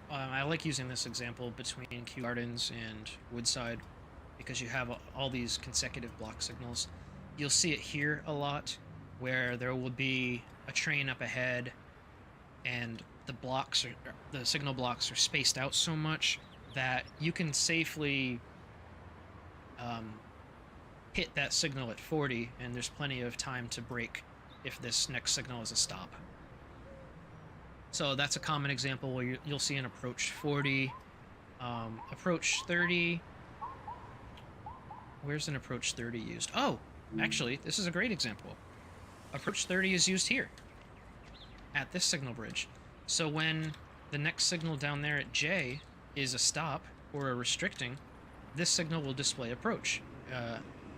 Speaker 1: I like using this example between Kew Gardens and Woodside because you have all these consecutive block signals. You'll see it here a lot, where there will be a train up ahead and the signal blocks are spaced out so much that you can safely hit that signal at 40 and there's plenty of time to brake if this next signal is a stop. So that's a common example where you'll see an approach 40, approach 30. Where's an approach 30 used? Oh, actually, this is a great example. Approach 30 is used here at this signal bridge. So when the next signal down there at J is a stop or a restricting, this signal will display approach,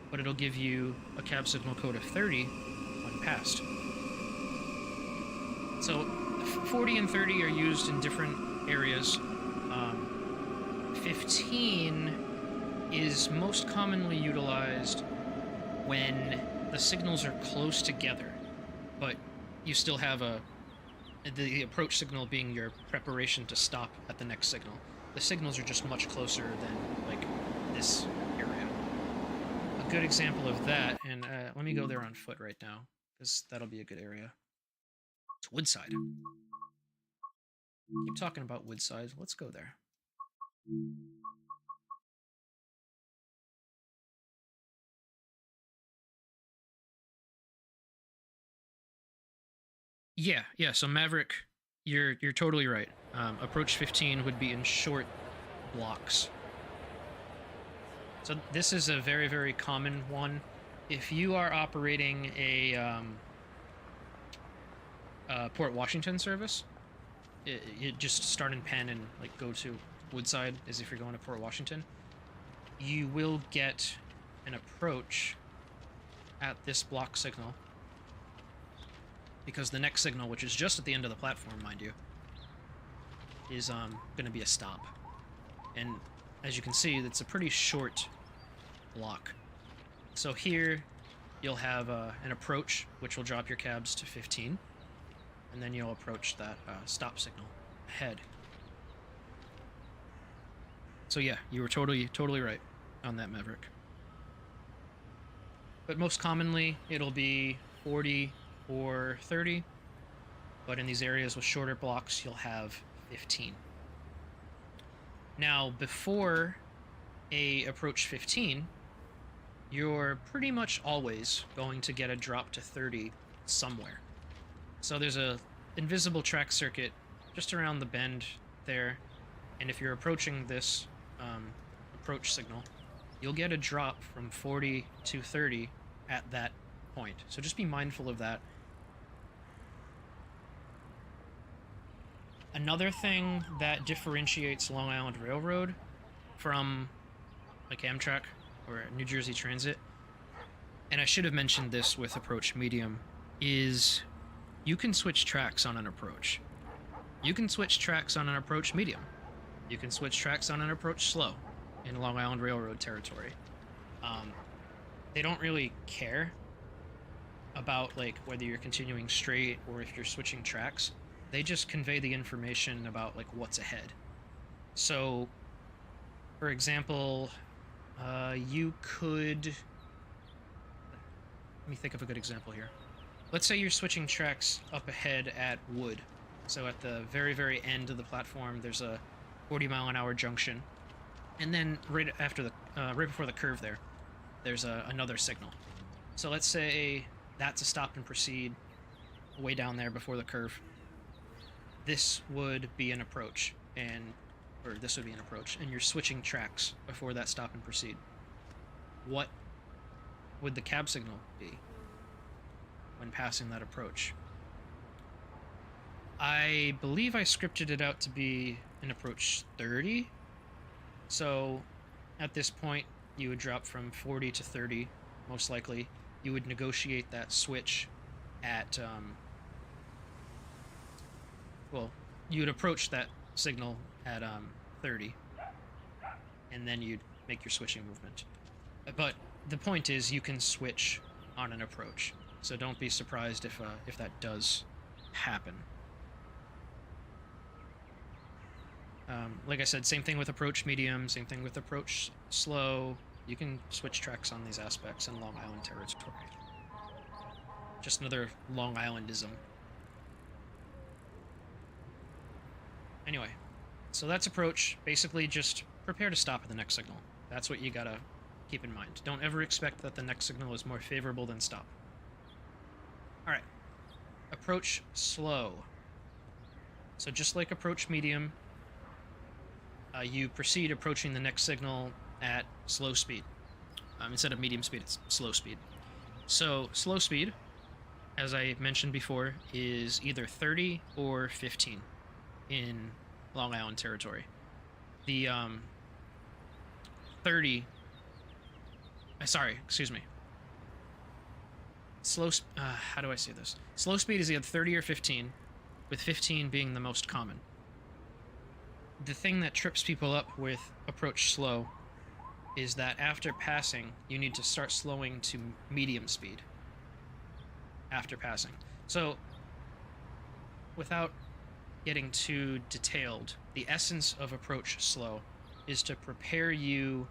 Speaker 1: but it'll give you a cab signal code of 30 when passed. So 40 and 30 are used in different areas. 15 is most commonly utilized when the signals are close together, but you still have the approach signal being your preparation to stop at the next signal. The signals are just much closer than like this area. A good example of that, and let me go there on foot right now, because that'll be a good area. It's Woodside. Keep talking about Woodside. Let's go there. Yeah. So Maverick, you're totally right. Approach 15 would be in short blocks. So this is a very, very common one. If you are operating a Port Washington service, you just start in Penn and like go to Woodside as if you're going to Port Washington. You will get an approach at this block signal, because the next signal, which is just at the end of the platform, mind you, is going to be a stop. And as you can see, it's a pretty short block. So here you'll have an approach, which will drop your cabs to 15, and then you'll approach that stop signal ahead. So yeah, you were totally right. on that Maverick. But most commonly, it'll be 40 or 30. But in these areas with shorter blocks, you'll have 15. Now, before a approach 15, you're pretty much always going to get a drop to 30 somewhere. So there's a invisible track circuit just around the bend there, and if you're approaching this approach signal, you'll get a drop from 40 to 30 at that point. So just be mindful of that. Another thing that differentiates Long Island Railroad from like Amtrak or New Jersey Transit, and I should have mentioned this with approach medium, is you can switch tracks on an approach. You can switch tracks on an approach medium. You can switch tracks on an approach slow in Long Island Railroad territory. They don't really care about like whether you're continuing straight or if you're switching tracks. They just convey the information about like what's ahead. So, for example, you could... Let me think of a good example here. Let's say you're switching tracks up ahead at Wood. So at the very, very end of the platform, there's a 40-mile-an-hour junction. And then right before the curve there's another signal. So let's say that's a stop and proceed way down there before the curve. This would be an approach, or this would be an approach, and you're switching tracks before that stop and proceed. What would the cab signal be when passing that approach? I believe I scripted it out to be an approach 30. So at this point, you would drop from 40 to 30, most likely. You would negotiate that switch at, well, you would approach that signal at 30, and then you'd make your switching movement. But the point is, you can switch on an approach, so don't be surprised if that does happen. Like I said, same thing with approach medium, same thing with approach slow. You can switch tracks on these aspects in Long Island territory. Just another Long Islandism. Anyway, so that's approach. Basically, just prepare to stop at the next signal. That's what you gotta keep in mind. Don't ever expect that the next signal is more favorable than stop. Alright. Approach slow. So just like approach medium, you proceed approaching the next signal at slow speed. Instead of medium speed, it's slow speed. So slow speed, as I mentioned before, is either 30 or 15 in Long Island territory. The 30... sorry, excuse me. How do I say this? Slow speed is either 30 or 15, with 15 being the most common. The thing that trips people up with approach slow is that after passing, you need to start slowing to medium speed after passing. So, without getting too detailed, the essence of approach slow is to prepare you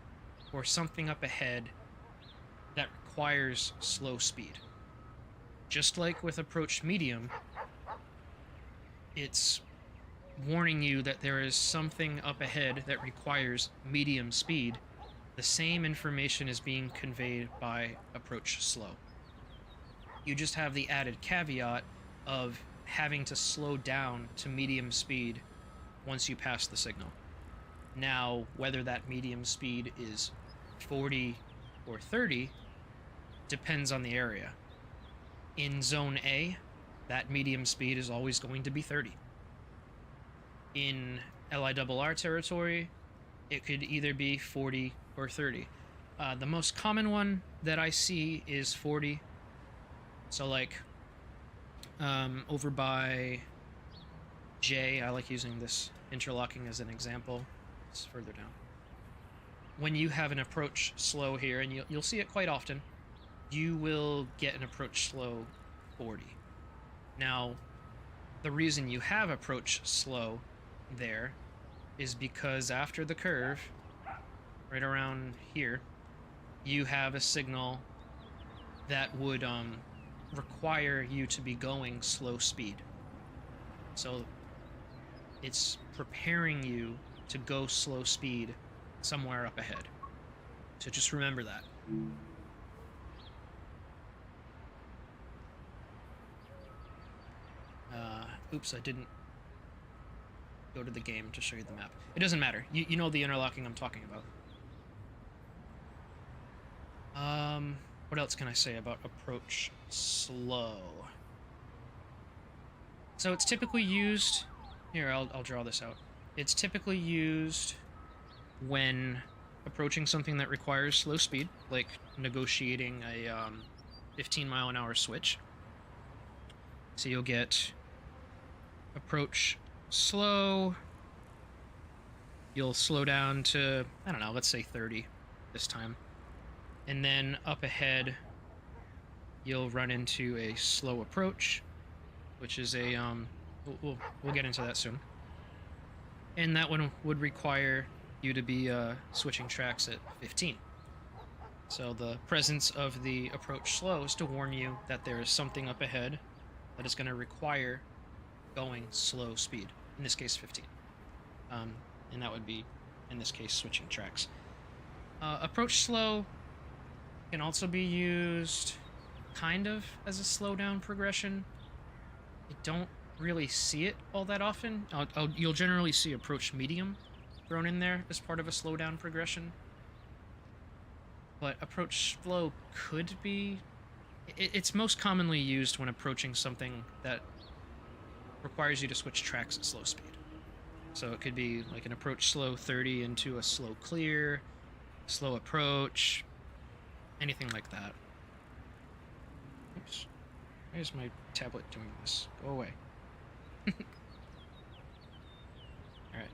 Speaker 1: for something up ahead that requires slow speed. Just like with approach medium, it's warning you that there is something up ahead that requires medium speed. The same information is being conveyed by approach slow. You just have the added caveat of having to slow down to medium speed once you pass the signal. Now, whether that medium speed is 40 or 30 depends on the area. In Zone A, that medium speed is always going to be 30. In LIRR territory, it could either be 40 or 30. The most common one that I see is 40. So like, over by J, I like using this interlocking as an example. It's further down. When you have an approach slow here, and you'll see it quite often, you will get an approach slow 40. Now, the reason you have approach slow there is because after the curve, right around here, you have a signal that would require you to be going slow speed. So it's preparing you to go slow speed somewhere up ahead. So just remember that. Oops, I didn't go to the game to show you the map. It doesn't matter. You know the interlocking I'm talking about. What else can I say about approach slow? So it's typically used... Here, I'll draw this out. It's typically used when approaching something that requires slow speed, like negotiating a 15-mile-an-hour switch. So you'll get approach slow. You'll slow down to, I don't know, let's say 30 this time. And then up ahead, you'll run into a slow approach, which is a, we'll get into that soon. And that one would require you to be switching tracks at 15. So the presence of the approach slow is to warn you that there is something up ahead that is going to require going slow speed, in this case 15. And that would be, in this case, switching tracks. Approach slow can also be used kind of as a slowdown progression. I don't really see it all that often. You'll generally see approach medium thrown in there as part of a slowdown progression. But approach slow could be... It's most commonly used when approaching something that requires you to switch tracks at slow speed. So it could be like an approach slow 30 into a slow clear, slow approach, anything like that. Oops. Why is my tablet doing this? Go away. Alright.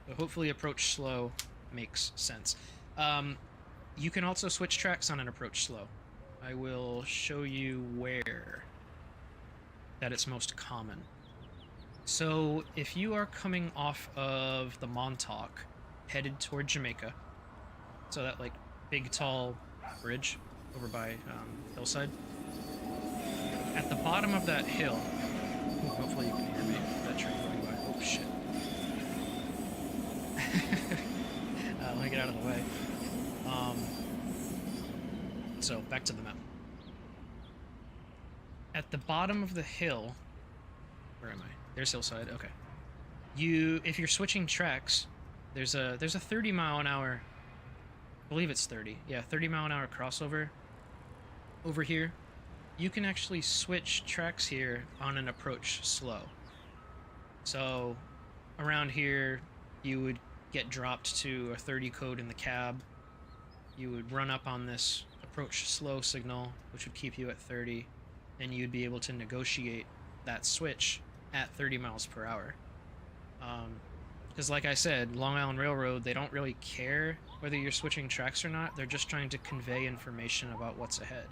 Speaker 1: So hopefully approach slow makes sense. You can also switch tracks on an approach slow. I will show you where that it's most common. So if you are coming off of the Montauk, headed toward Jamaica, so that like big tall bridge over by Hillside, at the bottom of that hill, hopefully you can hear me, that train going by. Oh shit. Let me get out of the way. So back to the map. At the bottom of the hill, where am I? There's Hillside. Okay. If you're switching tracks, there's a 30-mile-an-hour. I believe it's 30. Yeah, 30-mile-an-hour crossover over here. You can actually switch tracks here on an approach slow. So around here, you would get dropped to a 30 code in the cab. You would run up on this approach slow signal, which would keep you at 30, and you'd be able to negotiate that switch at 30 miles per hour. Because like I said, Long Island Railroad, they don't really care whether you're switching tracks or not. They're just trying to convey information about what's ahead.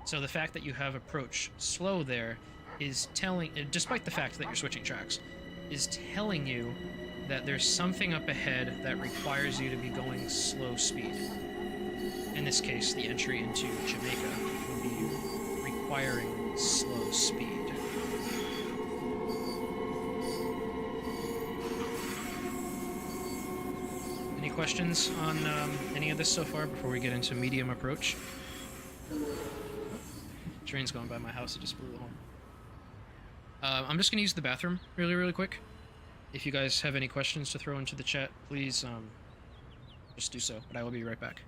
Speaker 1: So the fact that you have approach slow there is telling, despite the fact that you're switching tracks, is telling you that there's something up ahead that requires you to be going slow speed. In this case, the entry into Jamaica would be requiring slow speed. Any questions on any of this so far before we get into medium approach? Train's going by my house, it just blew the horn. I'm just going to use the bathroom really quick. If you guys have any questions to throw into the chat, please just do so, but I will be right back.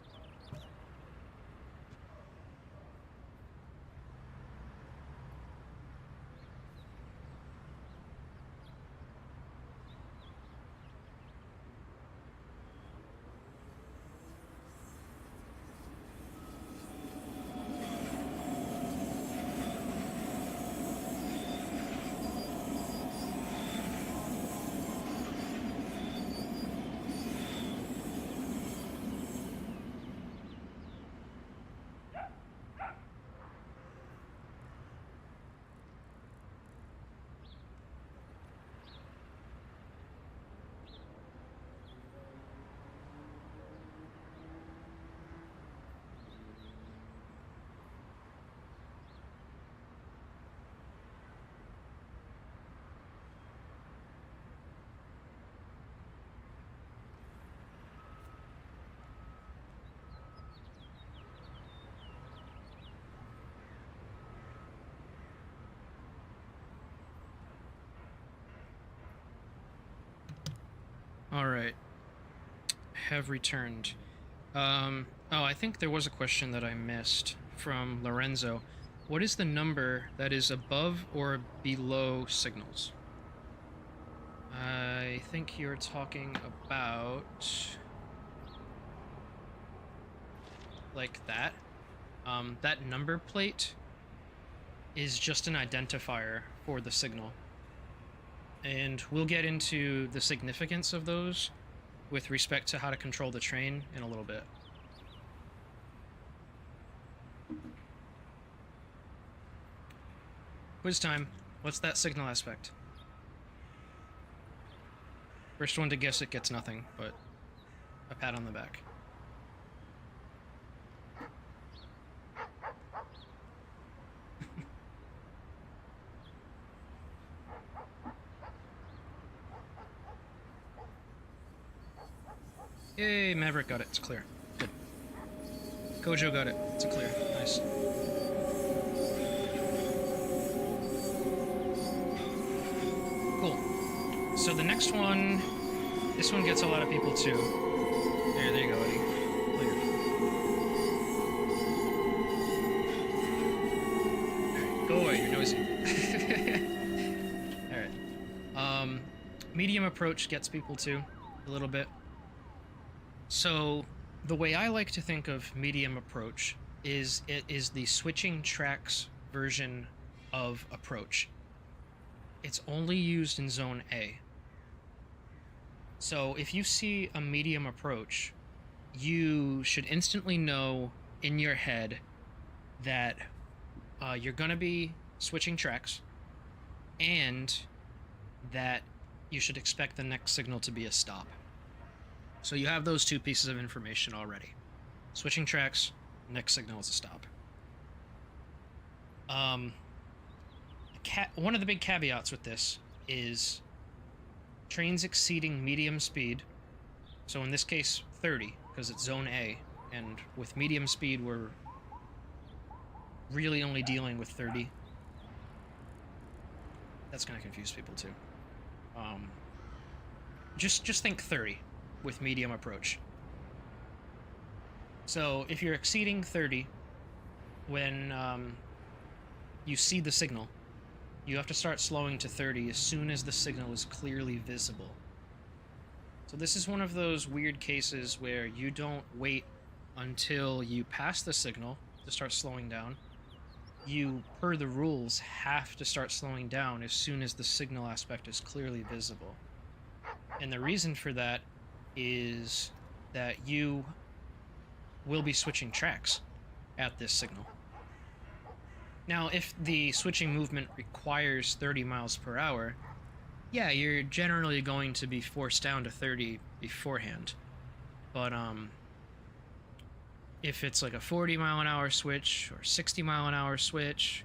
Speaker 1: All right. Have returned. Oh, I think there was a question that I missed from Lorenzo. What is the number that is above or below signals? I think you're talking about like that. That number plate is just an identifier for the signal. And we'll get into the significance of those with respect to how to control the train in a little bit. Quiz time. What's that signal aspect? First one to guess it gets nothing, but a pat on the back. Yay, Maverick got it. It's clear. Good. Kojo got it. It's a clear. Nice. Cool. So the next one, this one gets a lot of people too. There you go, Eddie. Clear. Alright, go away, you're noisy. Alright. Medium approach gets people too, a little bit. So, the way I like to think of medium approach is it is the switching tracks version of approach. It's only used in Zone A. So, if you see a medium approach, you should instantly know in your head that you're going to be switching tracks and that you should expect the next signal to be a stop. So you have those two pieces of information already. Switching tracks, next signal is a stop. One of the big caveats with this is trains exceeding medium speed. So in this case, 30, because it's Zone A. And with medium speed, we're really only dealing with 30. That's going to confuse people too. Just think 30. With medium approach. So if you're exceeding 30 when you see the signal, you have to start slowing to 30 as soon as the signal is clearly visible. So this is one of those weird cases where you don't wait until you pass the signal to start slowing down. You, per the rules, have to start slowing down as soon as the signal aspect is clearly visible. And the reason for that is that you will be switching tracks at this signal. Now, if the switching movement requires 30 miles per hour, yeah, you're generally going to be forced down to 30 beforehand. But if it's like a 40 mile an hour switch or 60 mile an hour switch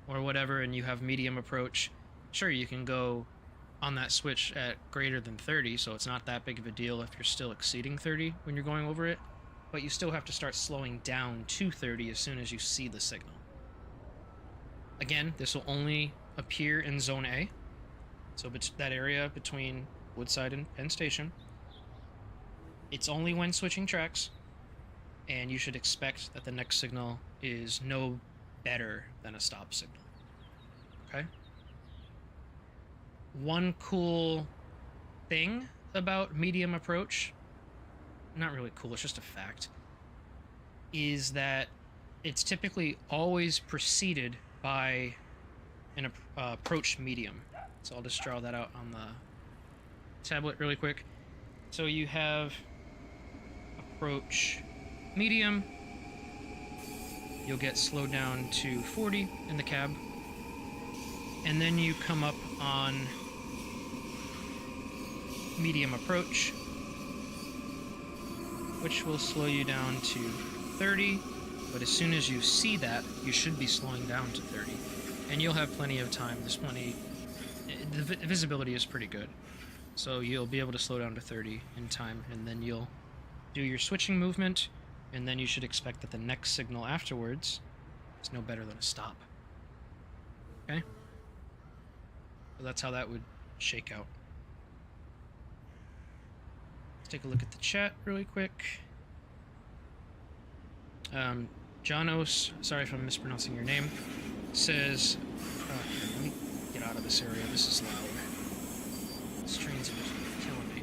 Speaker 1: or whatever, and you have medium approach, sure, you can go on that switch at greater than 30, so it's not that big of a deal if you're still exceeding 30 when you're going over it, but you still have to start slowing down to 30 as soon as you see the signal. Again, this will only appear in Zone A, so that area between Woodside and Penn Station. It's only when switching tracks, and you should expect that the next signal is no better than a stop signal. Okay? One cool thing about medium approach, not really cool, it's just a fact, is that it's typically always preceded by an approach medium. So I'll just draw that out on the tablet really quick. So you have approach medium, you'll get slowed down to 40 in the cab, and then you come up on medium approach, which will slow you down to 30, but as soon as you see that, you should be slowing down to 30, and you'll have plenty of time. There's plenty, the visibility is pretty good, so you'll be able to slow down to 30 in time, and then you'll do your switching movement, and then you should expect that the next signal afterwards is no better than a stop. Okay? So that's how that would shake out. take a look at the chat really quick. Janos, sorry if I'm mispronouncing your name, says, let me get out of this area, this is loud. These trains are just killing me.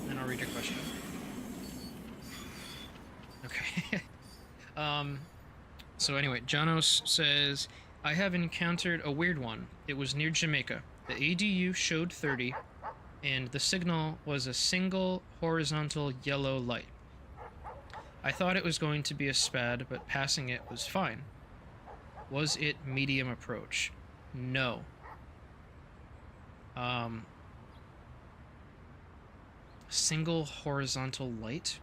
Speaker 1: Then I'll read your question. Okay. So anyway, Janos says, I have encountered a weird one. It was near Jamaica. The ADU showed 30, and the signal was a single horizontal yellow light. I thought it was going to be a SPAD, but passing it was fine. Was it medium approach? No. Single horizontal light?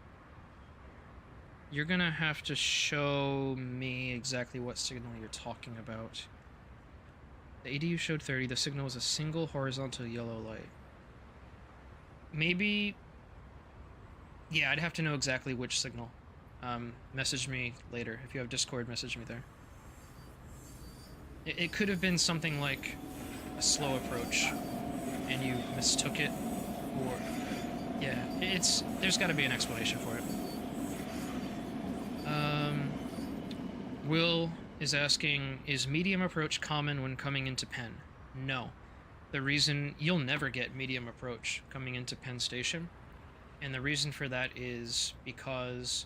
Speaker 1: You're gonna have to show me exactly what signal you're talking about. The ADU showed 30, the signal was a single horizontal yellow light. Maybe... yeah, I'd have to know exactly which signal. Message me later. If you have Discord, message me there. It could have been something like a slow approach, and you mistook it, or... yeah, there's gotta be an explanation for it. Will is asking, is medium approach common when coming into Penn? No. The reason you'll never get medium approach coming into Penn Station, and the reason for that is because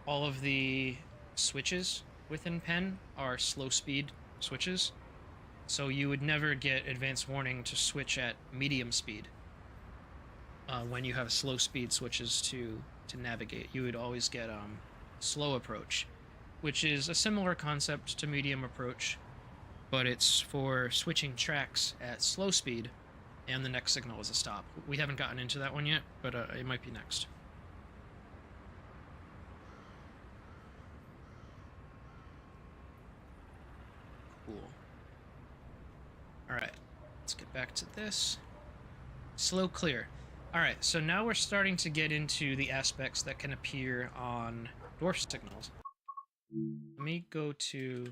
Speaker 1: all of the switches within Penn are slow speed switches, so you would never get advance warning to switch at medium speed when you have slow speed switches to navigate. You would always get slow approach, which is a similar concept to medium approach, but it's for switching tracks at slow speed, and the next signal is a stop. We haven't gotten into that one yet, but it might be next. Cool. Alright, let's get back to this. Slow clear. Alright, so now we're starting to get into the aspects that can appear on dwarf signals. Let me go to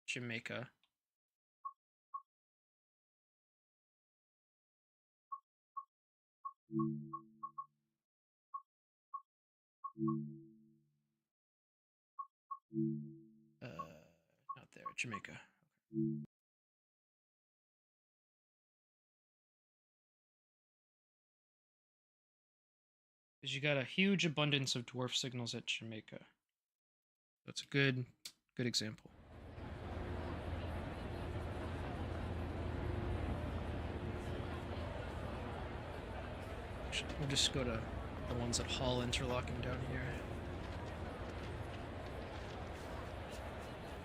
Speaker 1: Jamaica. Not there, Jamaica. Because you got a huge abundance of dwarf signals at Jamaica. That's a good example. We'll just go to the ones at Hall interlocking down here.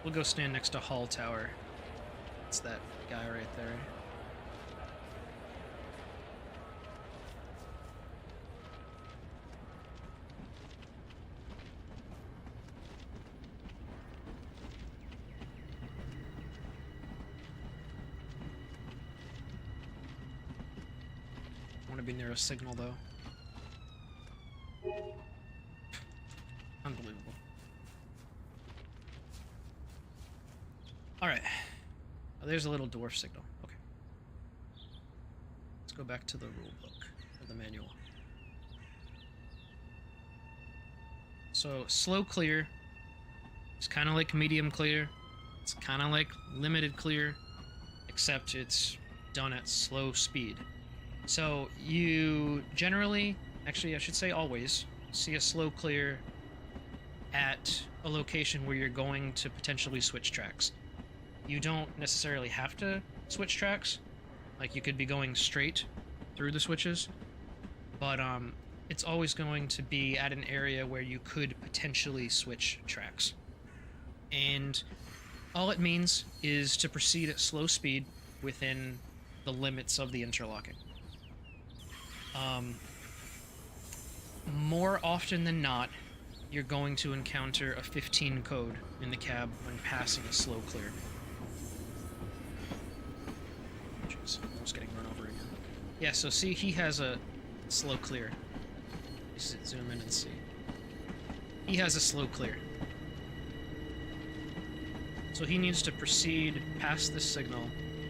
Speaker 1: We'll go stand next to Hall Tower. It's that guy right there. Be near a signal though. Unbelievable. Alright. Oh, there's a little dwarf signal. Okay. Let's go back to the rule book, or the manual. So, slow clear. It's kind of like medium clear. It's kind of like limited clear, except it's done at slow speed. So you generally, actually I should say always, see a slow clear at a location where you're going to potentially switch tracks. You don't necessarily have to switch tracks, like you could be going straight through the switches, but it's always going to be at an area where you could potentially switch tracks. And all it means is to proceed at slow speed within the limits of the interlocking. More often than not, you're going to encounter a 15 code in the cab when passing a slow clear. Jeez, almost getting run over again. Yeah, so see, he has a slow clear. Just zoom in and see. He has a slow clear. So he needs to proceed past this signal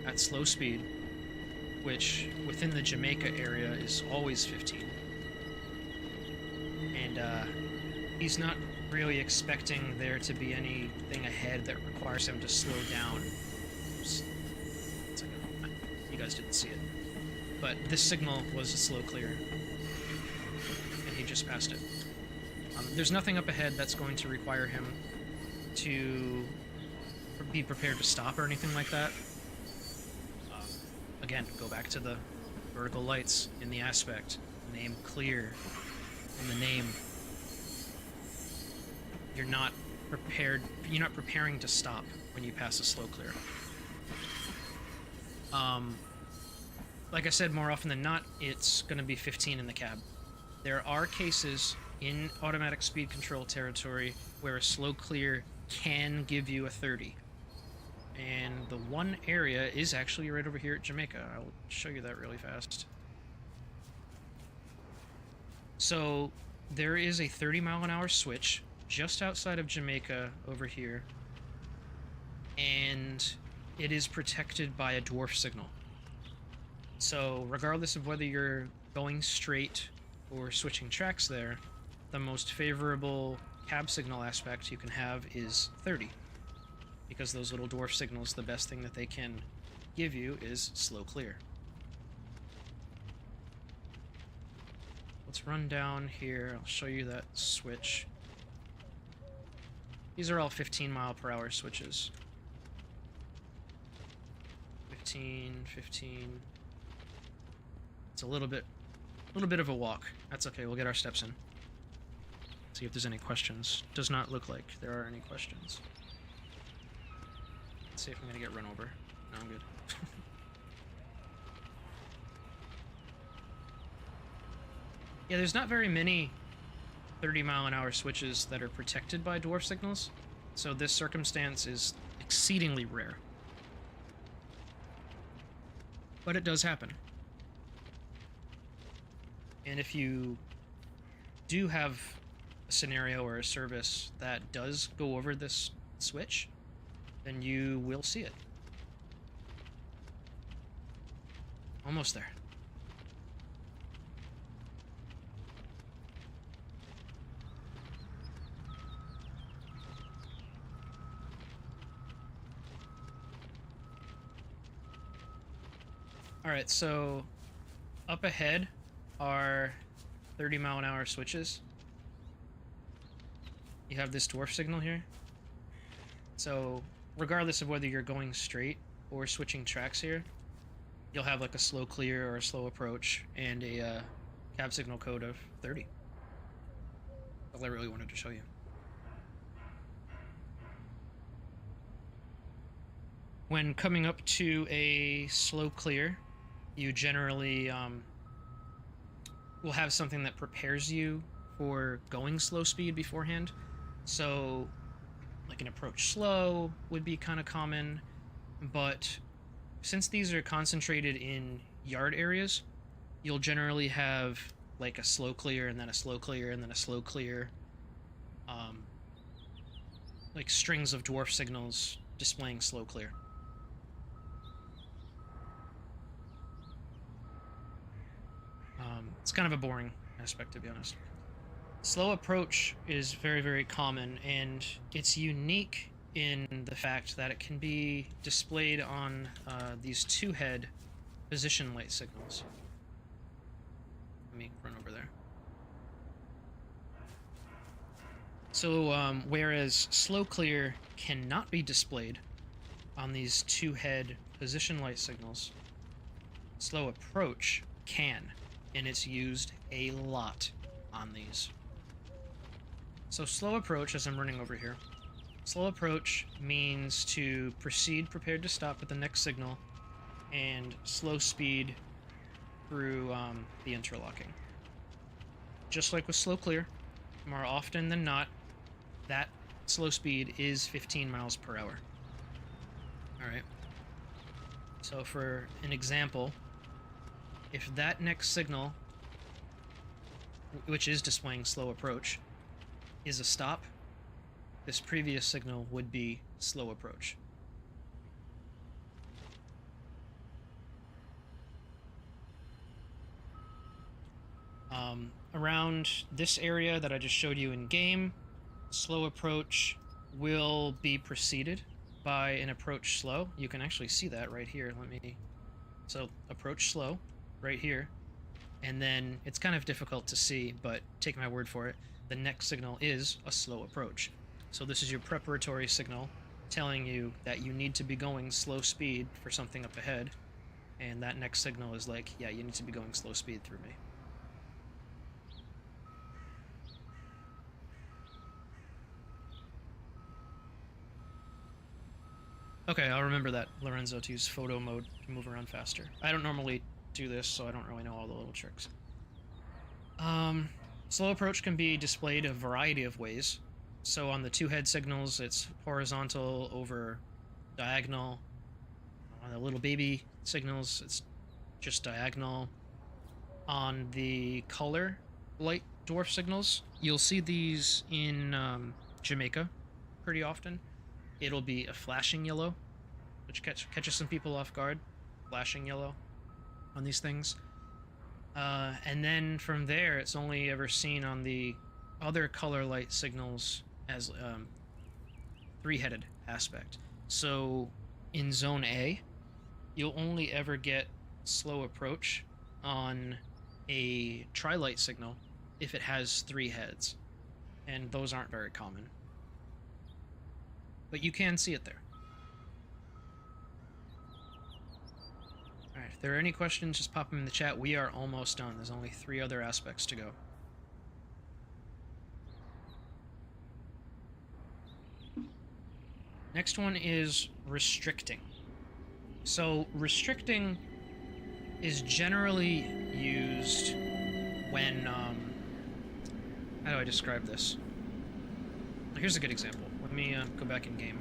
Speaker 1: at slow speed which within the Jamaica area is always 15. And he's not really expecting there to be anything ahead that requires him to slow down. Oops. You guys didn't see it. But this signal was a slow clear, and he just passed it. There's nothing up ahead that's going to require him to be prepared to stop or anything like that. Again, go back to the vertical lights in the aspect, name clear, in the name. You're not preparing to stop when you pass a slow clear. Like I said, more often than not, it's going to be 15 in the cab. There are cases in automatic speed control territory where a slow clear can give you a 30. And the one area is actually right over here at Jamaica. I'll show you that really fast. So there is a 30-mile-an-hour switch just outside of Jamaica over here, and it is protected by a dwarf signal. So regardless of whether you're going straight or switching tracks there, the most favorable cab signal aspect you can have is 30. Because those little dwarf signals, the best thing that they can give you is slow clear. Let's run down here. I'll show you that switch. These are all 15-mile-per-hour switches. 15, 15. It's a little bit of a walk. That's okay. We'll get our steps in. See if there's any questions. Does not look like there are any questions. Let's see if I'm gonna get run over. No, I'm good. Yeah, there's not very many 30-mile-an-hour switches that are protected by dwarf signals, so this circumstance is exceedingly rare. But it does happen. And if you do have a scenario or a service that does go over this switch, then you will see it. Almost there. Alright, so up ahead are 30-mile-an-hour switches. You have this dwarf signal here. So regardless of whether you're going straight or switching tracks here, you'll have like a slow clear or a slow approach and a cab signal code of 30. All I really wanted to show you. When coming up to a slow clear, you generally will have something that prepares you for going slow speed beforehand. So like an approach slow would be kind of common, but since these are concentrated in yard areas, you'll generally have like a slow clear and then a slow clear and then a slow clear, like strings of dwarf signals displaying slow clear. It's kind of a boring aspect, to be honest. Slow approach is very, very common, and it's unique in the fact that it can be displayed on these two-head position light signals. Let me run over there. So, whereas slow clear cannot be displayed on these two-head position light signals, slow approach can, and it's used a lot on these. So slow approach, as I'm running over here, slow approach means to proceed prepared to stop at the next signal, and slow speed through the interlocking. Just like with slow clear, more often than not, that slow speed is 15 miles per hour. Alright. So for an example, if that next signal, which is displaying slow approach, is a stop, this previous signal would be slow approach. Around this area that I just showed you in game, slow approach will be preceded by an approach slow. You can actually see that right here. So approach slow right here. And then it's kind of difficult to see, but take my word for it. The next signal is a slow approach. So this is your preparatory signal telling you that you need to be going slow speed for something up ahead. And that next signal is like, yeah, you need to be going slow speed through me. Okay, I'll remember that, Lorenzo, to use photo mode to move around faster. I don't normally do this, so I don't really know all the little tricks. Slow approach can be displayed a variety of ways. So on the two head signals, it's horizontal over diagonal. On the little baby signals, it's just diagonal. On the color light dwarf signals, you'll see these in Jamaica pretty often. It'll be a flashing yellow, which catches some people off guard. Flashing yellow on these things. And then from there, it's only ever seen on the other color light signals as three-headed aspect. So in Zone A, you'll only ever get slow approach on a tri-light signal if it has three heads. And those aren't very common. But you can see it there. Alright, if there are any questions, just pop them in the chat. We are almost done. There's only 3 other aspects to go. Next one is restricting. So restricting is generally used when, how do I describe this? Here's a good example. Let me go back in game.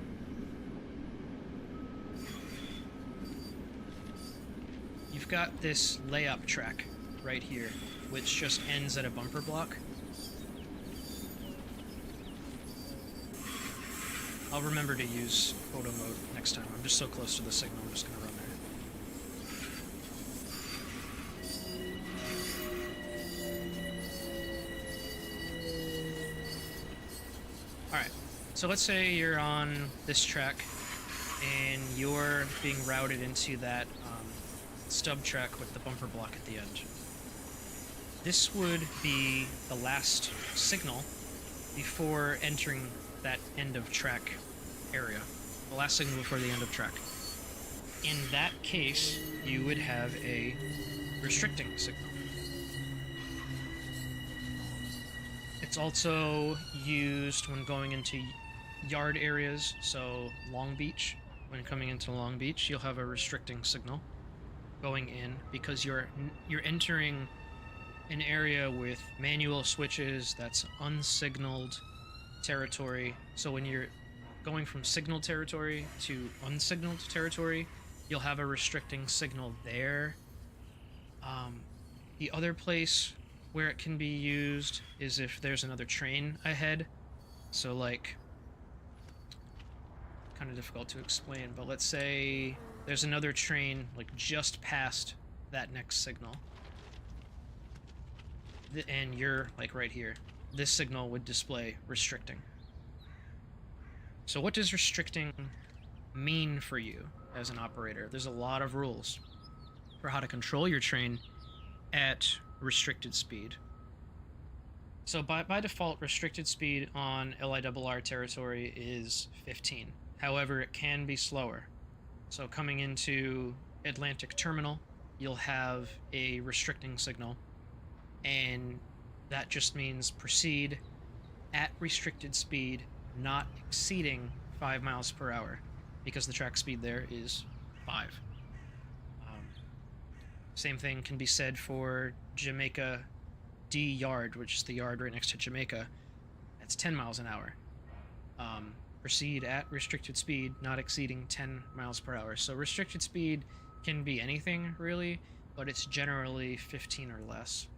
Speaker 1: You've got this layup track right here, which just ends at a bumper block. I'll remember to use photo mode next time. I'm just so close to the signal, I'm just gonna run there. Alright, so let's say you're on this track and you're being routed into that stub track with the bumper block at the end. This would be the last signal before entering that end of track area. The last signal before the end of track. In that case, you would have a restricting signal. It's also used when going into yard areas, so Long Beach. When coming into Long Beach, you'll have a restricting signal going in because you're entering an area with manual switches that's unsignaled territory. So when you're going from signal territory to unsignaled territory, you'll have a restricting signal there. The other place where it can be used is if there's another train ahead. So like, kind of difficult to explain, but let's say there's another train like just past that next signal. And you're like right here. This signal would display restricting. So what does restricting mean for you as an operator? There's a lot of rules for how to control your train at restricted speed. So by default, restricted speed on LIRR territory is 15. However, it can be slower. So coming into Atlantic Terminal, you'll have a restricting signal, and that just means proceed at restricted speed, not exceeding 5 miles per hour, because the track speed there is 5. Same thing can be said for Jamaica D Yard, which is the yard right next to Jamaica. That's 10 miles an hour. Proceed at restricted speed, not exceeding 10 miles per hour. So restricted speed can be anything, really, but it's generally 15 or less.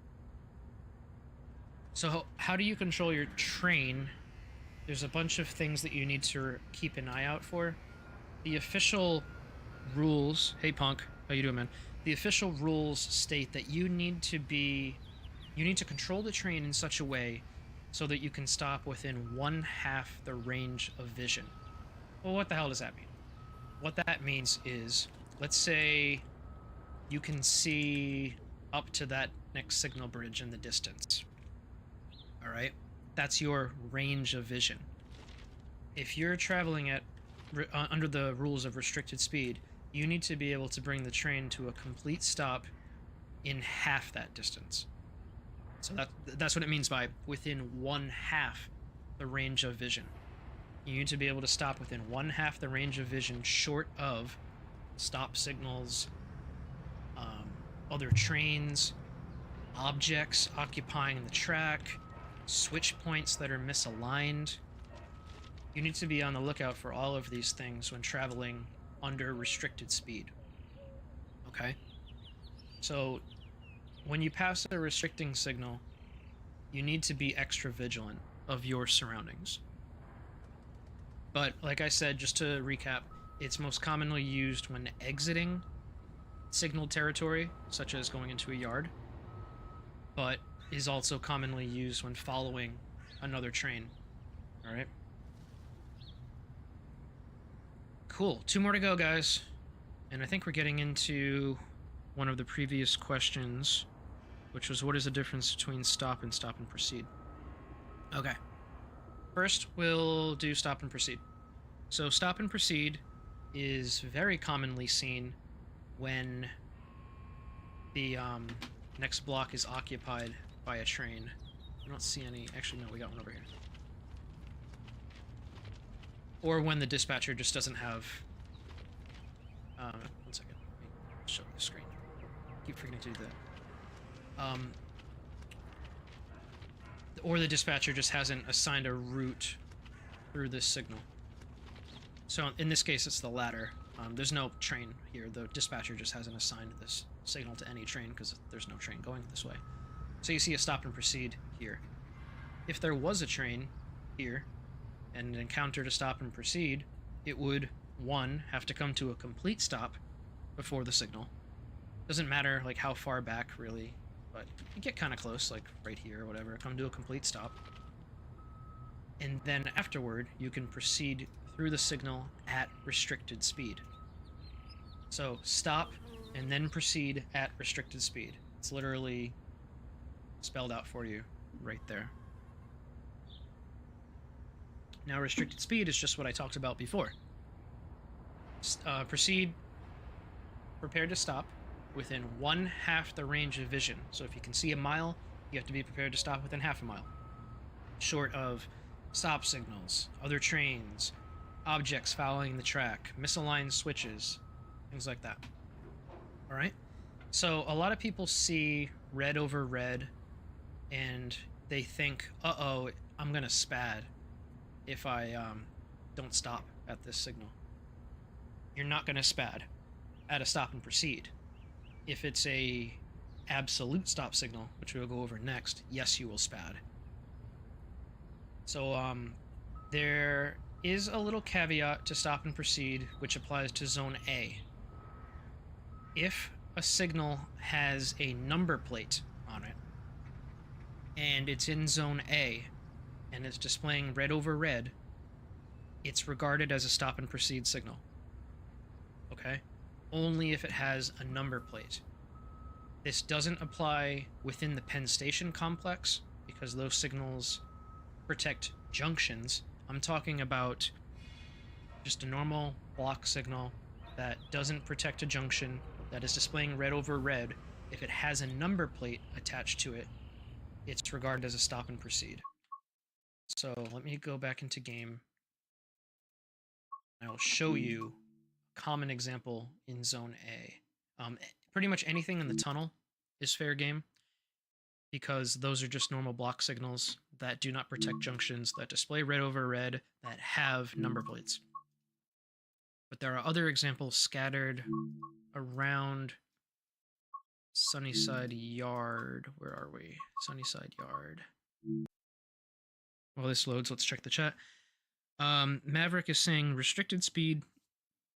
Speaker 1: So how do you control your train? There's a bunch of things that you need to keep an eye out for. The official rules... Hey, Punk. How you doing, man? The official rules state that you need to be You need to control the train in such a way so that you can stop within 1/2 the range of vision. Well, what the hell does that mean? What that means is, let's say you can see up to that next signal bridge in the distance. All right? That's your range of vision. If you're traveling at under the rules of restricted speed, you need to be able to bring the train to a complete stop in half that distance. So that's what it means by within 1/2 the range of vision. You need to be able to stop within 1/2 the range of vision, short of stop signals, other trains, objects occupying the track, switch points that are misaligned. You need to be on the lookout for all of these things when traveling under restricted speed. Okay? So when you pass a restricting signal, you need to be extra vigilant of your surroundings. But like I said, just to recap, it's most commonly used when exiting signal territory, such as going into a yard, but is also commonly used when following another train. All right? Cool. 2 more to go, guys. And I think we're getting into one of the previous questions, which was, what is the difference between stop and proceed? Okay. First, we'll do stop and proceed. So stop and proceed is very commonly seen when the next block is occupied by a train. I don't see any. Actually, no, we got one over here. Or when the dispatcher just doesn't have... one second. Let me show the screen. Keep forgetting to do that. Or the dispatcher just hasn't assigned a route through this signal. So in this case, it's the latter. There's no train here. The dispatcher just hasn't assigned this signal to any train because there's no train going this way. So you see a stop and proceed here. If there was a train here and an encounter to stop and proceed, it would, 1, have to come to a complete stop before the signal. Doesn't matter like how far back really, but you get kind of close, like right here or whatever, come to a complete stop. And then afterward, you can proceed through the signal at restricted speed. So stop and then proceed at restricted speed. It's literally spelled out for you right there. Now restricted speed is just what I talked about before. Proceed, prepared to stop within 1/2 the range of vision. So if you can see a mile, you have to be prepared to stop within 1/2 mile. Short of stop signals, other trains, objects following the track, misaligned switches, things like that. All right? So a lot of people see red over red and they think, uh-oh, I'm gonna spad if I don't stop at this signal. You're not gonna spad at a stop and proceed. If it's a absolute stop signal, which we'll go over next, yes, you will spad. So there is a little caveat to stop and proceed, which applies to Zone A. If a signal has a number plate on it, and it's in Zone A, and it's displaying red over red, it's regarded as a stop and proceed signal. Okay? Only if it has a number plate. This doesn't apply within the Penn Station complex, because those signals protect junctions. I'm talking about just a normal block signal that doesn't protect a junction, that is displaying red over red. If it has a number plate attached to it, it's regarded as a stop and proceed. So let me go back into game. I will show you a common example in Zone A. Pretty much anything in the tunnel is fair game, because those are just normal block signals that do not protect junctions, that display red over red, that have number plates. But there are other examples scattered around Sunnyside Yard. Where are we? Sunnyside Yard. While this loads, let's check the chat. Maverick is saying restricted speed...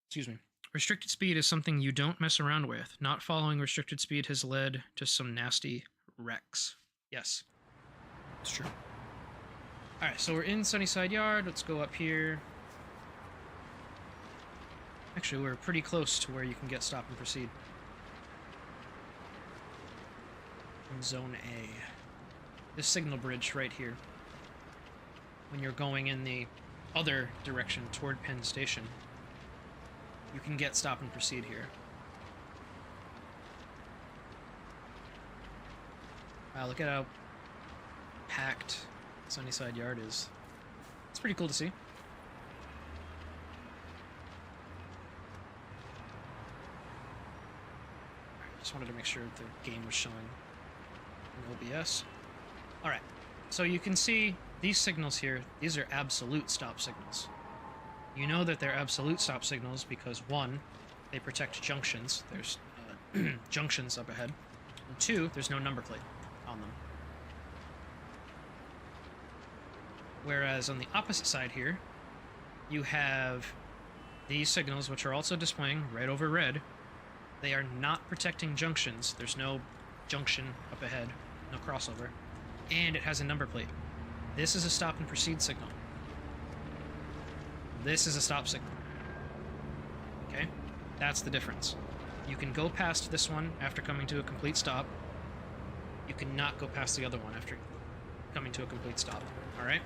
Speaker 1: Excuse me. Restricted speed is something you don't mess around with. Not following restricted speed has led to some nasty wrecks. Yes, it's true. All right, so we're in Sunnyside Yard. Let's go up here. Actually, we're pretty close to where you can get stop and proceed. In Zone A. This signal bridge right here. When you're going in the other direction toward Penn Station, you can get stop and proceed here. Wow, look at how packed Sunnyside Yard is. It's pretty cool to see. Just wanted to make sure the game was showing in OBS. Alright, so you can see these signals here, these are absolute stop signals. You know that they're absolute stop signals because 1, they protect junctions. There's junctions up ahead. And 2, there's no number plate on them. Whereas on the opposite side here, you have these signals, which are also displaying red over red. They are not protecting junctions. There's no junction up ahead, no crossover. And it has a number plate. This is a stop and proceed signal. This is a stop signal. Okay? That's the difference. You can go past this one after coming to a complete stop. You cannot go past the other one after coming to a complete stop. Alright?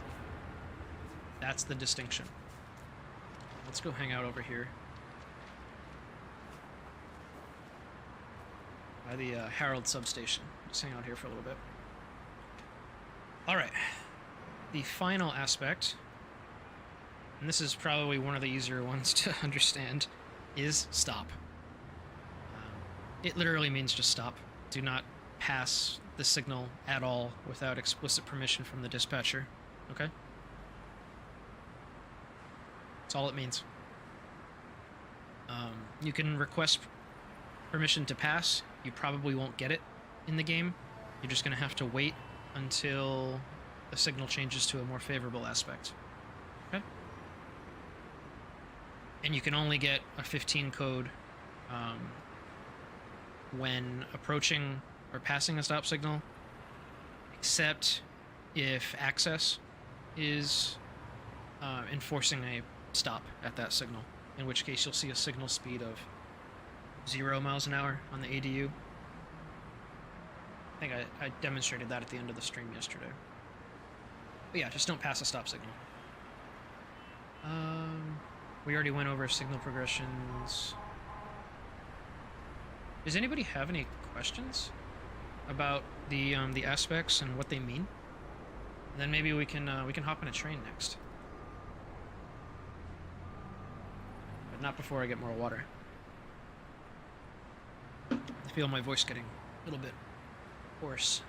Speaker 1: That's the distinction. Let's go hang out over here. By the Harold substation. Just hang out here for a little bit. Alright. The final aspect, and this is probably one of the easier ones to understand, is stop. It literally means just stop. Do not pass the signal at all without explicit permission from the dispatcher. Okay? That's all it means. You can request permission to pass. You probably won't get it in the game. You're just going to have to wait until the signal changes to a more favorable aspect. Okay? And you can only get a 15 code when approaching or passing a stop signal, except if access is enforcing a stop at that signal, in which case you'll see a signal speed of 0 miles an hour on the ADU. I think I demonstrated that at the end of the stream yesterday. But yeah, just don't pass a stop signal. We already went over signal progressions. Does anybody have any questions about the aspects and what they mean? And then maybe we can hop on a train next. But not before I get more water. I feel my voice getting a little bit hoarse.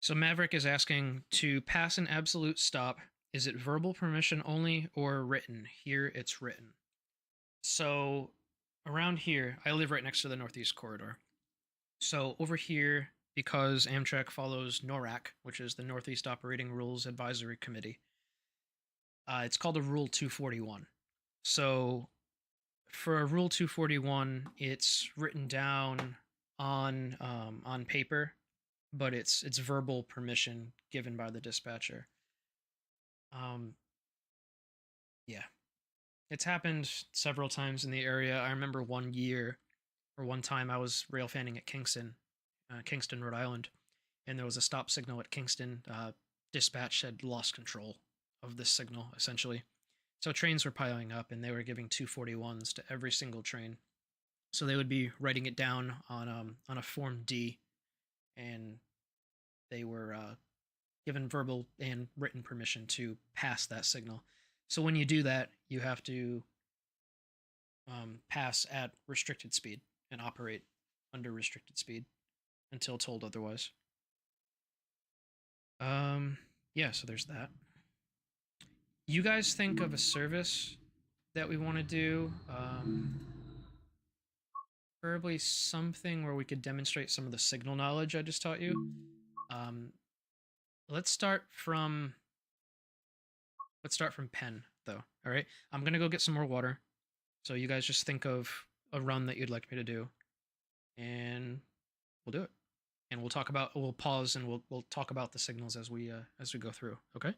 Speaker 1: So Maverick is asking, to pass an absolute stop, is it verbal permission only or written? Here it's written. So around here, I live right next to the Northeast Corridor. So over here, because Amtrak follows NORAC, which is the Northeast Operating Rules Advisory Committee, it's called a Rule 241. So for a Rule 241, it's written down on paper, but it's verbal permission given by the dispatcher. Yeah. It's happened several times in the area. I remember one time I was rail fanning at Kingston, Rhode Island, and there was a stop signal at Kingston. Dispatch had lost control of this signal, essentially. So trains were piling up, and they were giving 241s to every single train. So they would be writing it down on a Form D, and they were given verbal and written permission to pass that signal. So when you do that, you have to pass at restricted speed and operate under restricted speed until told otherwise. Yeah, so there's that. You guys think of a service that we want to do? Probably something where we could demonstrate some of the signal knowledge I just taught you. Let's start from Penn, though. All right, I'm gonna go get some more water. So you guys just think of a run that you'd like me to do, and we'll do it. And we'll pause and we'll talk about the signals as we go through. Okay.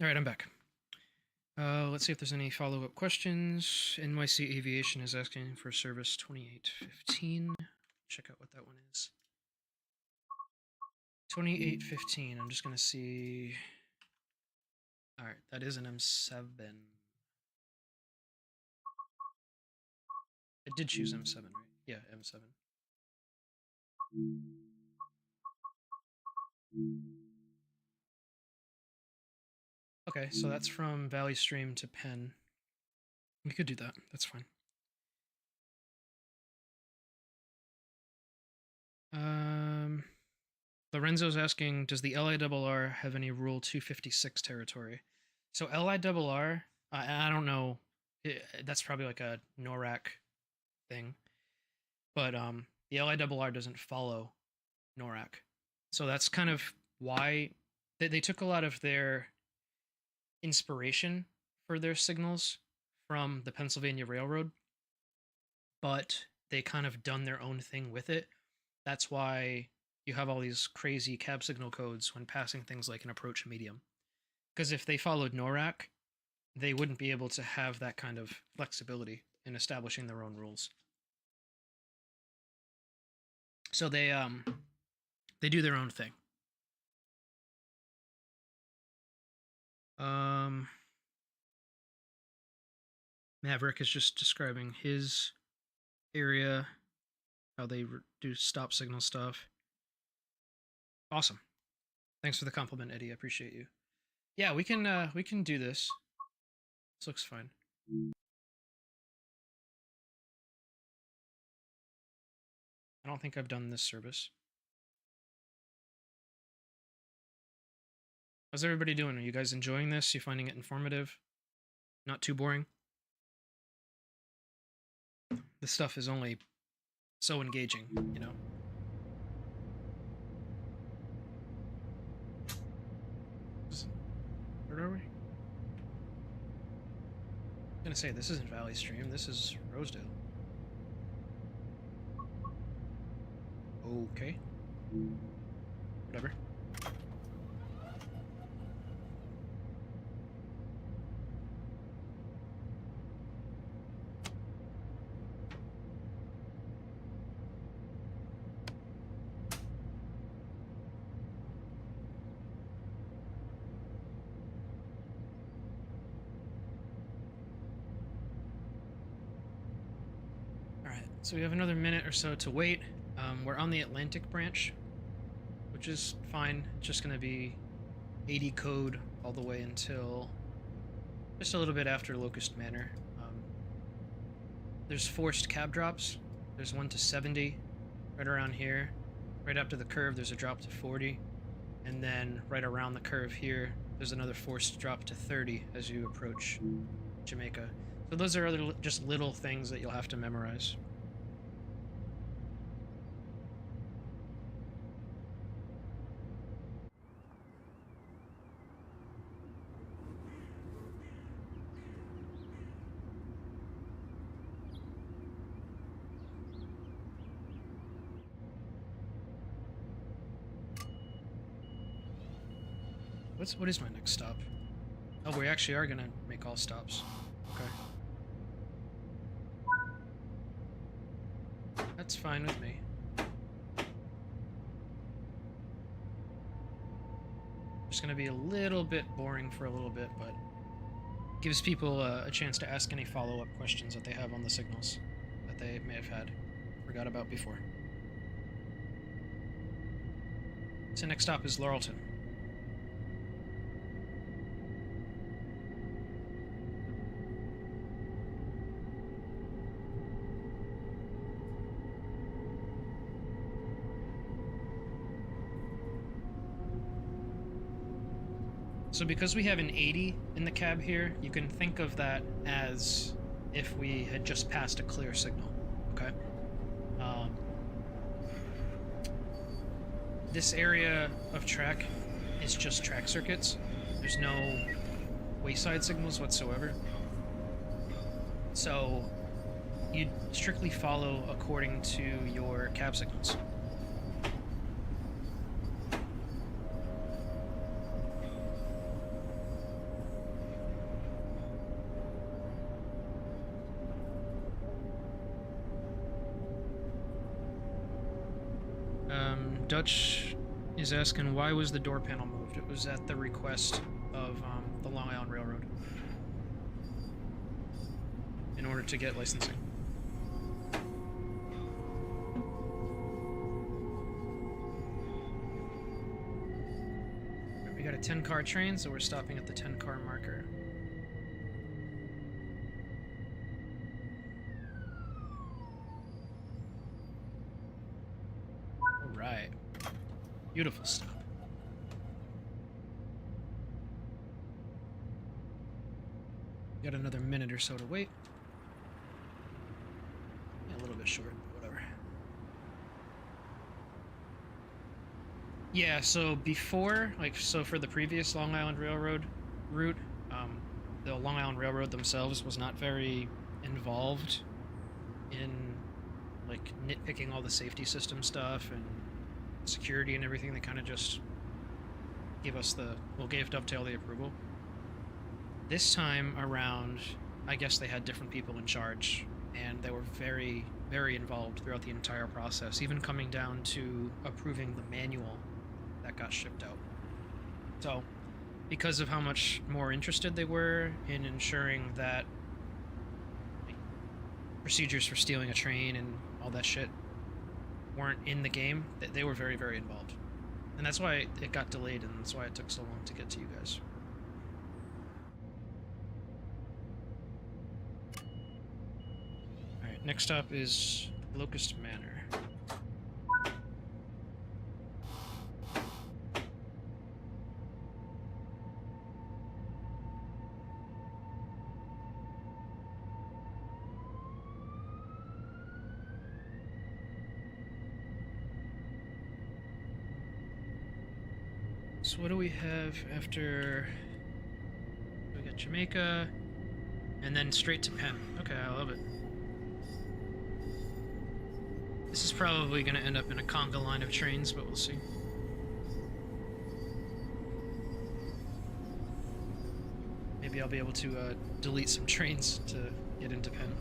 Speaker 1: All right, I'm back. Let's see if there's any follow-up questions. NYC Aviation is asking for service 2815. Check out what that one is. 2815. I'm just gonna see. All right, that is an M7. I did choose M7, right? Yeah, M7. Okay, so that's from Valley Stream to Penn. We could do that. That's fine. Lorenzo's asking, does the LIRR have any Rule 256 territory? So LIRR, I don't know. That's probably like a NORAC thing, but the LIRR doesn't follow NORAC, so that's kind of why they took a lot of their inspiration for their signals from the Pennsylvania Railroad, but they kind of done their own thing with it. That's why you have all these crazy cab signal codes when passing things like an approach medium. Because if they followed NORAC, they wouldn't be able to have that kind of flexibility in establishing their own rules. So they do their own thing. Maverick is just describing his area, how they do stop signal stuff. Awesome. Thanks for the compliment, Eddie. I appreciate you. Yeah, we can do this. This looks fine. I don't think I've done this service. How's everybody doing? Are you guys enjoying this? You finding it informative? Not too boring? This stuff is only so engaging, you know? Where are we? I'm gonna say this isn't Valley Stream, this is Rosedale. Okay. Whatever. So we have another minute or so to wait. We're on the Atlantic branch, which is fine. It's just going to be 80 code all the way until just a little bit after Locust Manor. There's forced cab drops. There's one to 70 right around here. Right after the curve, there's a drop to 40. And then right around the curve here, there's another forced drop to 30 as you approach Jamaica. So those are other just little things that you'll have to memorize. What is my next stop? Oh, we actually are gonna make all stops. Okay. That's fine with me. Just gonna be a little bit boring for a little bit, but gives people a chance to ask any follow-up questions that they have on the signals that they may have had forgot about before. So next stop is Laurelton. So because we have an 80 in the cab here, you can think of that as if we had just passed a clear signal, okay? This area of track is just track circuits. There's no wayside signals whatsoever. So you'd strictly follow according to your cab signals. Dutch is asking, why was the door panel moved? It was at the request of the Long Island Railroad in order to get licensing. We got a 10-car train, so we're stopping at the 10-car marker. Alright. Beautiful stop. Got another minute or so to wait. Yeah, a little bit short, but whatever. Yeah, so before, so for the previous Long Island Railroad route, the Long Island Railroad themselves was not very involved in, nitpicking all the safety system stuff and security and everything. They kind of just gave us gave Dovetail the approval. This time around, I guess they had different people in charge, and they were very, very involved throughout the entire process, even coming down to approving the manual that got shipped out. So, because of how much more interested they were in ensuring that procedures for stealing a train and all that shit weren't in the game, they were very, very involved. And that's why it got delayed, and that's why it took so long to get to you guys. Alright, next up is Locust Manor. So what do we have after... We got Jamaica, and then straight to Penn. Okay, I love it. This is probably going to end up in a conga line of trains, but we'll see. Maybe I'll be able to delete some trains to get into Penn.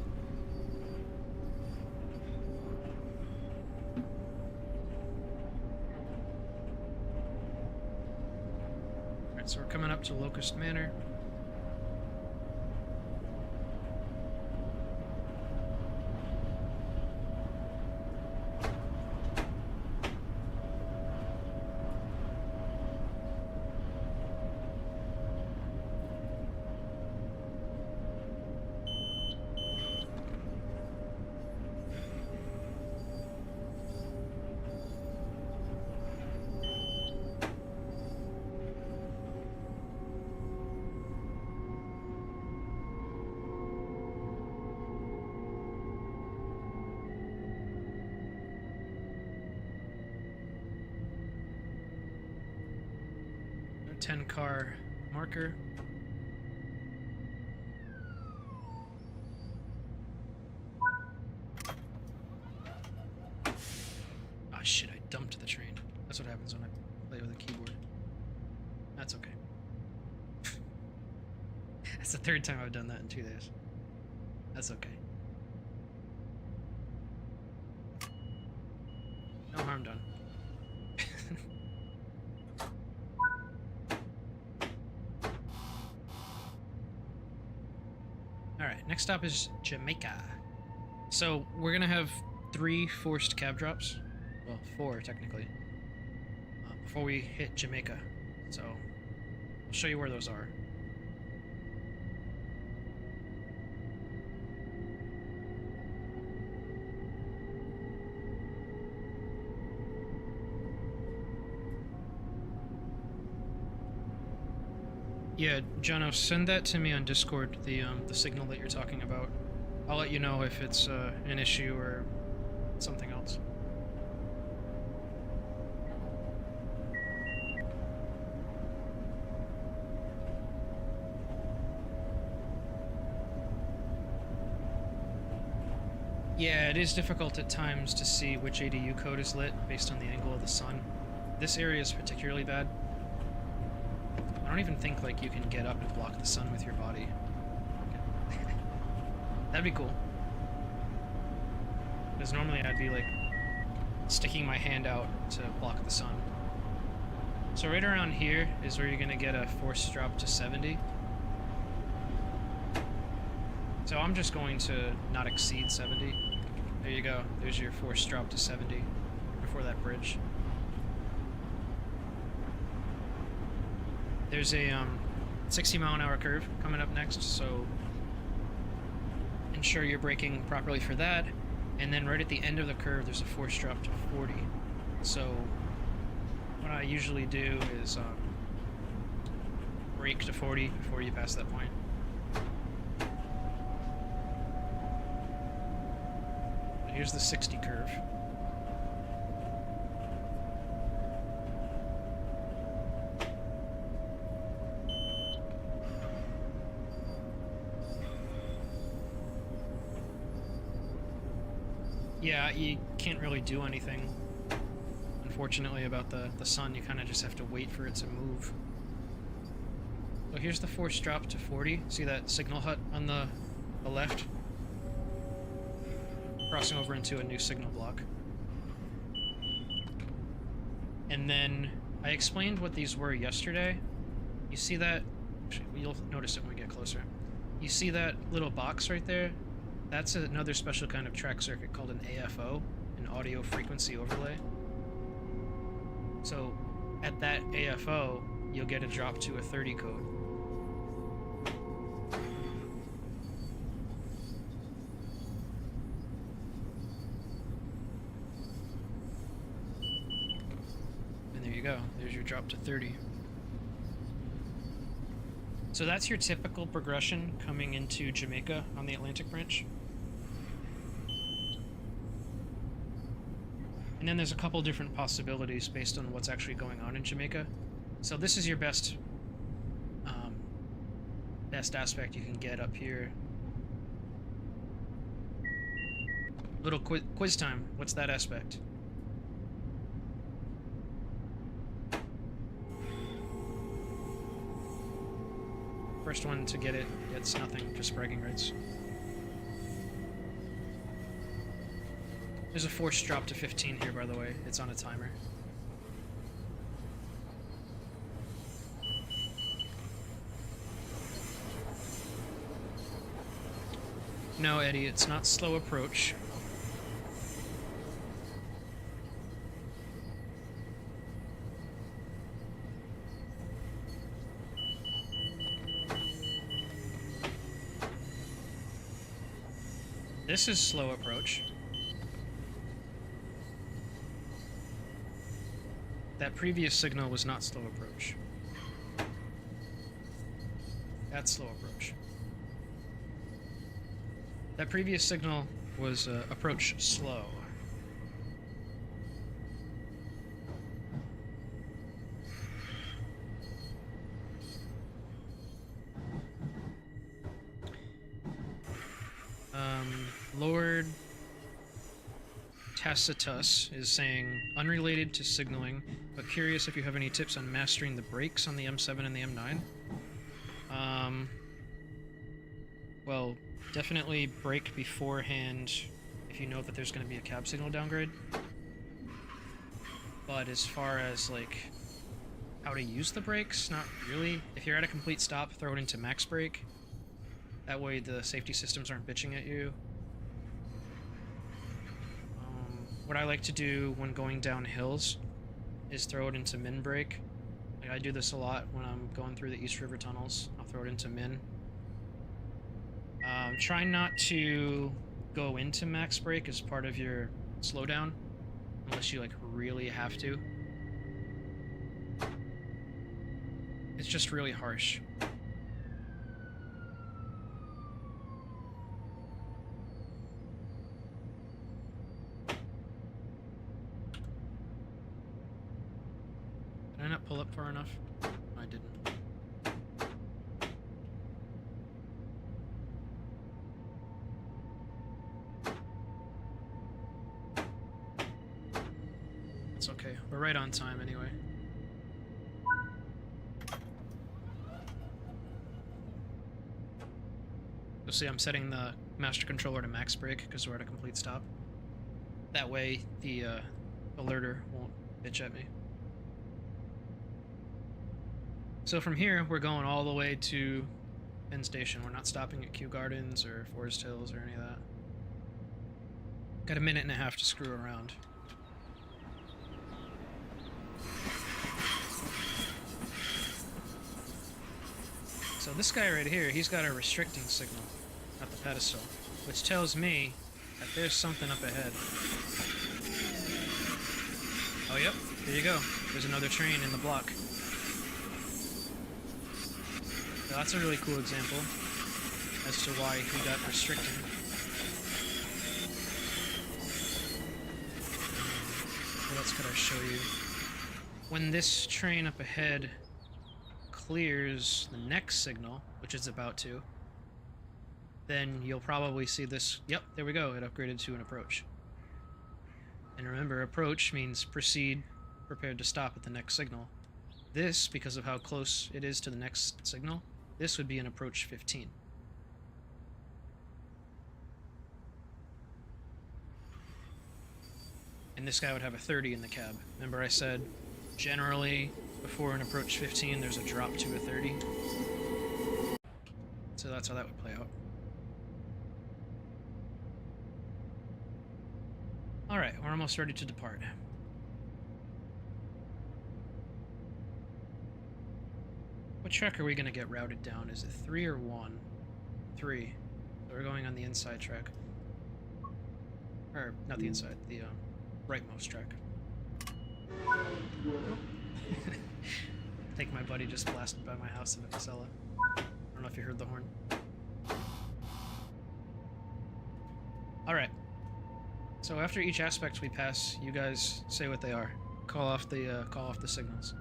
Speaker 1: Alright, so we're coming up to Locust Manor. A 10-car marker. Ah, shit, I dumped the train. That's what happens when I play with a keyboard. That's okay. That's the third time I've done that in 2 days. That's okay. No harm done. Alright, next stop is Jamaica. So we're gonna have 3 forced cab drops. Well, 4 technically. Before we hit Jamaica. So I'll show you where those are. Yeah, Jono, send that to me on Discord, the signal that you're talking about. I'll let you know if it's an issue or something else. Yeah, it is difficult at times to see which ADU code is lit based on the angle of the sun. This area is particularly bad. I don't even think like you can get up and block the sun with your body. That'd be cool. Because normally I'd be like sticking my hand out to block the sun. So right around here is where you're gonna get a force drop to 70. So I'm just going to not exceed 70. There you go. There's your force drop to 70 before that bridge. There's a 60-mile-an-hour curve coming up next, so ensure you're braking properly for that. And then right at the end of the curve, there's a force drop to 40. So what I usually do is brake to 40 before you pass that point. Here's the 60 curve. Yeah, you can't really do anything, unfortunately, about the sun. You kind of just have to wait for it to move. So here's the force drop to 40. See that signal hut on the left? Crossing over into a new signal block. And then I explained what these were yesterday. You see that? Actually, you'll notice it when we get closer. You see that little box right there? That's another special kind of track circuit called an AFO, an audio frequency overlay. So at that AFO, you'll get a drop to a 30 code. And there you go. There's your drop to 30. So that's your typical progression coming into Jamaica on the Atlantic branch. And then there's a couple different possibilities based on what's actually going on in Jamaica. So this is your best aspect you can get up here. Little quiz time. What's that aspect? First one to get it gets nothing, just bragging rights. There's a force drop to 15 here, by the way. It's on a timer. No, Eddie, it's not slow approach. This is slow approach. That previous signal was not slow approach. That's slow approach. That previous signal was approach slow. Lord Tacitus is saying, unrelated to signaling, but curious if you have any tips on mastering the brakes on the M7 and the M9. Well, definitely brake beforehand if you know that there's going to be a cab signal downgrade. But as far as, like, how to use the brakes, not really. If you're at a complete stop, throw it into max brake. That way the safety systems aren't bitching at you. What I like to do when going down hills is throw it into min brake. Like, I do this a lot when I'm going through the East River tunnels. I'll throw it into min. Try not to go into max brake as part of your slowdown, unless you, like, really have to. It's just really harsh. Did I not pull up far enough? No, I didn't. It's okay. We're right on time anyway. You'll see I'm setting the master controller to max brake because we're at a complete stop. That way the LIRR won't bitch at me. So from here, we're going all the way to Penn Station. We're not stopping at Kew Gardens or Forest Hills or any of that. Got a minute and a half to screw around. So this guy right here, he's got a restricting signal at the pedestal, which tells me that there's something up ahead. Oh, yep, there you go. There's another train in the block. So that's a really cool example as to why he got restricting. What else could I show you? When this train up ahead clears the next signal, which it's about to, then you'll probably see this. Yep, there we go. It upgraded to an approach. And remember, approach means proceed, prepared to stop at the next signal. This, because of how close it is to the next signal, this would be an approach 15. And this guy would have a 30 in the cab. Remember I said, generally, before an approach 15, there's a drop to a 30. So that's how that would play out. Alright, we're almost ready to depart. What track are we going to get routed down? Is it 3 or 1? 3. So we're going on the inside track. Or, not the inside, the rightmost track. I think my buddy just blasted by my house in a Vasella. I don't know if you heard the horn. Alright. So after each aspect we pass, you guys say what they are. Call off the signals.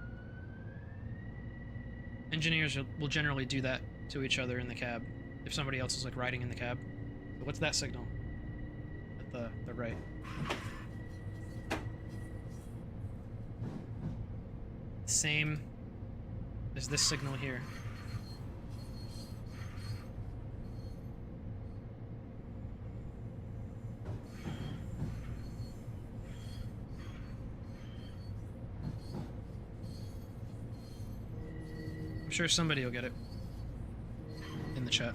Speaker 1: Engineers will generally do that to each other in the cab if somebody else is, like, riding in the cab. So what's that signal? At the right. Same as this signal here. I'm sure somebody will get it in the chat.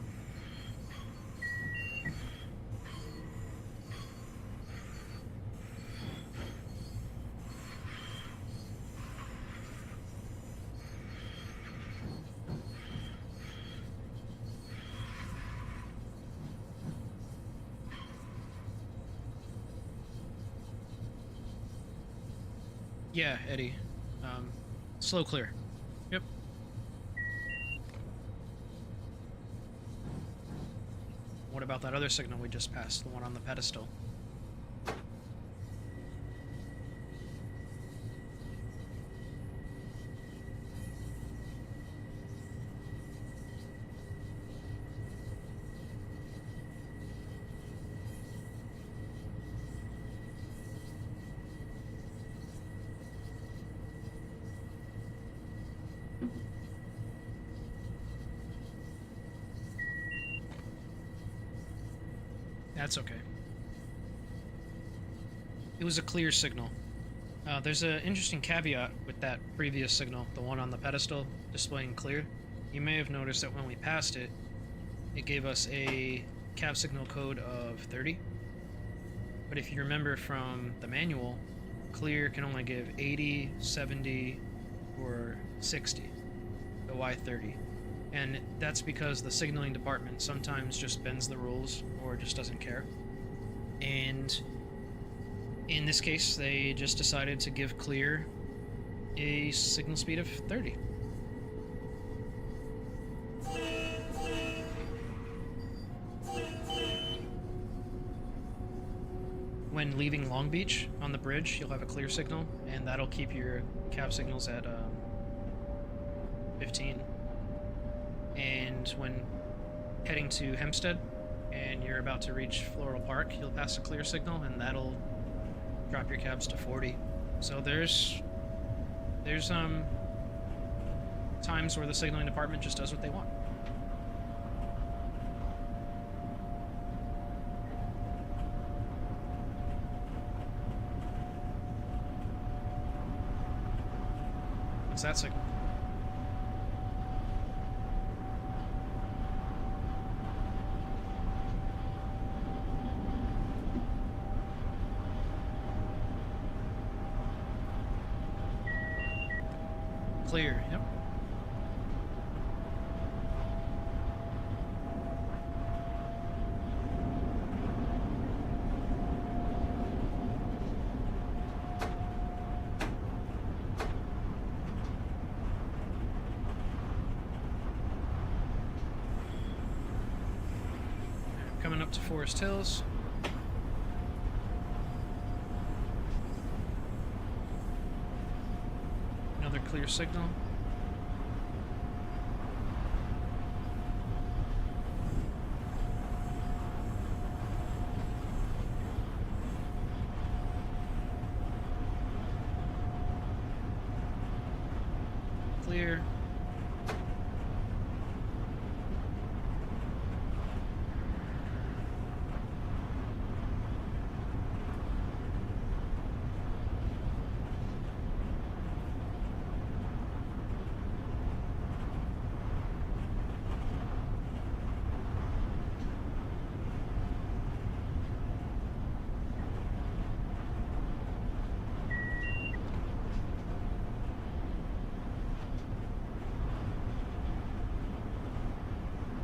Speaker 1: Yeah, Eddie. Slow clear. Yep. What about that other signal we just passed, the one on the pedestal? That's okay. It was a clear signal. There's an interesting caveat with that previous signal, the one on the pedestal displaying clear. You may have noticed that when we passed it, it gave us a cab signal code of 30. But if you remember from the manual, clear can only give 80, 70, or 60. So why 30? And that's because the signaling department sometimes just bends the rules or just doesn't care. And in this case, they just decided to give clear a signal speed of 30. When leaving Long Beach on the bridge, you'll have a clear signal, and that'll keep your cab signals at 15. And when heading to Hempstead and you're about to reach Floral Park, you'll pass a clear signal, and that'll drop your cabs to 40. So there's times where the signaling department just does what they want. What's that signal? Clear, yep. Coming up to Forest Hills. Another clear signal. Clear.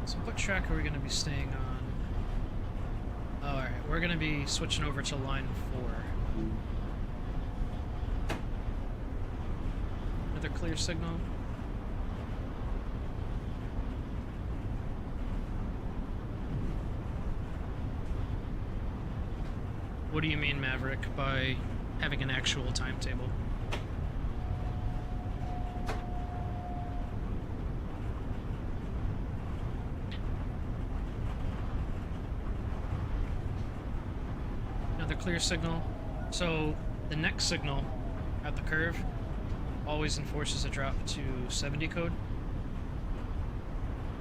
Speaker 1: So what track are we going to be staying on? Oh, alright, we're going to be switching over to line 4. Another clear signal. What do you mean, Maverick, by having an actual timetable? Another clear signal. So the next signal at the curve always enforces a drop to 70 code.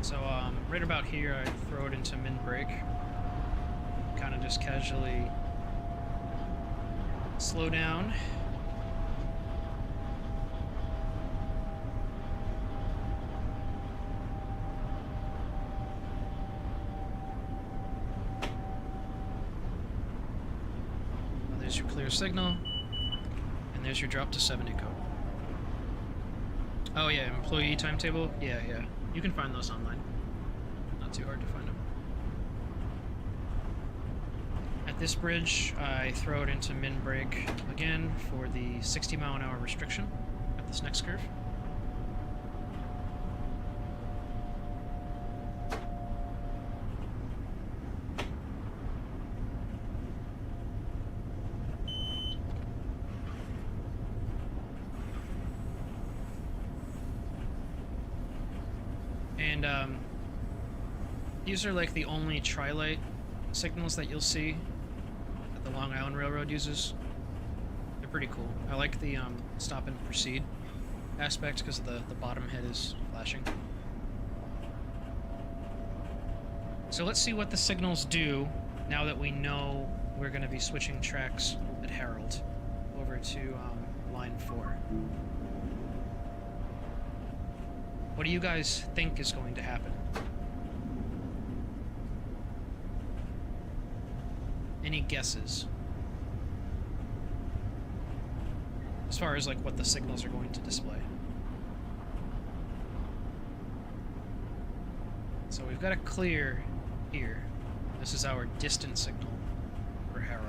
Speaker 1: So right about here I throw it into min brake. Kind of just casually slow down. There's your clear signal, and there's your drop to 70 code. Oh yeah, employee timetable? Yeah. You can find those online. Not too hard to find them. At this bridge, I throw it into min brake again for the 60 mile an hour restriction at this next curve. And these are like the only tri-light signals that you'll see that the Long Island Railroad uses. They're pretty cool. I like the stop and proceed aspect because the bottom head is flashing. So let's see what the signals do now that we know we're going to be switching tracks at Harold over to line 4. What do you guys think is going to happen? Any guesses? As far as like what the signals are going to display. So we've got a clear here. This is our distant signal for Harold.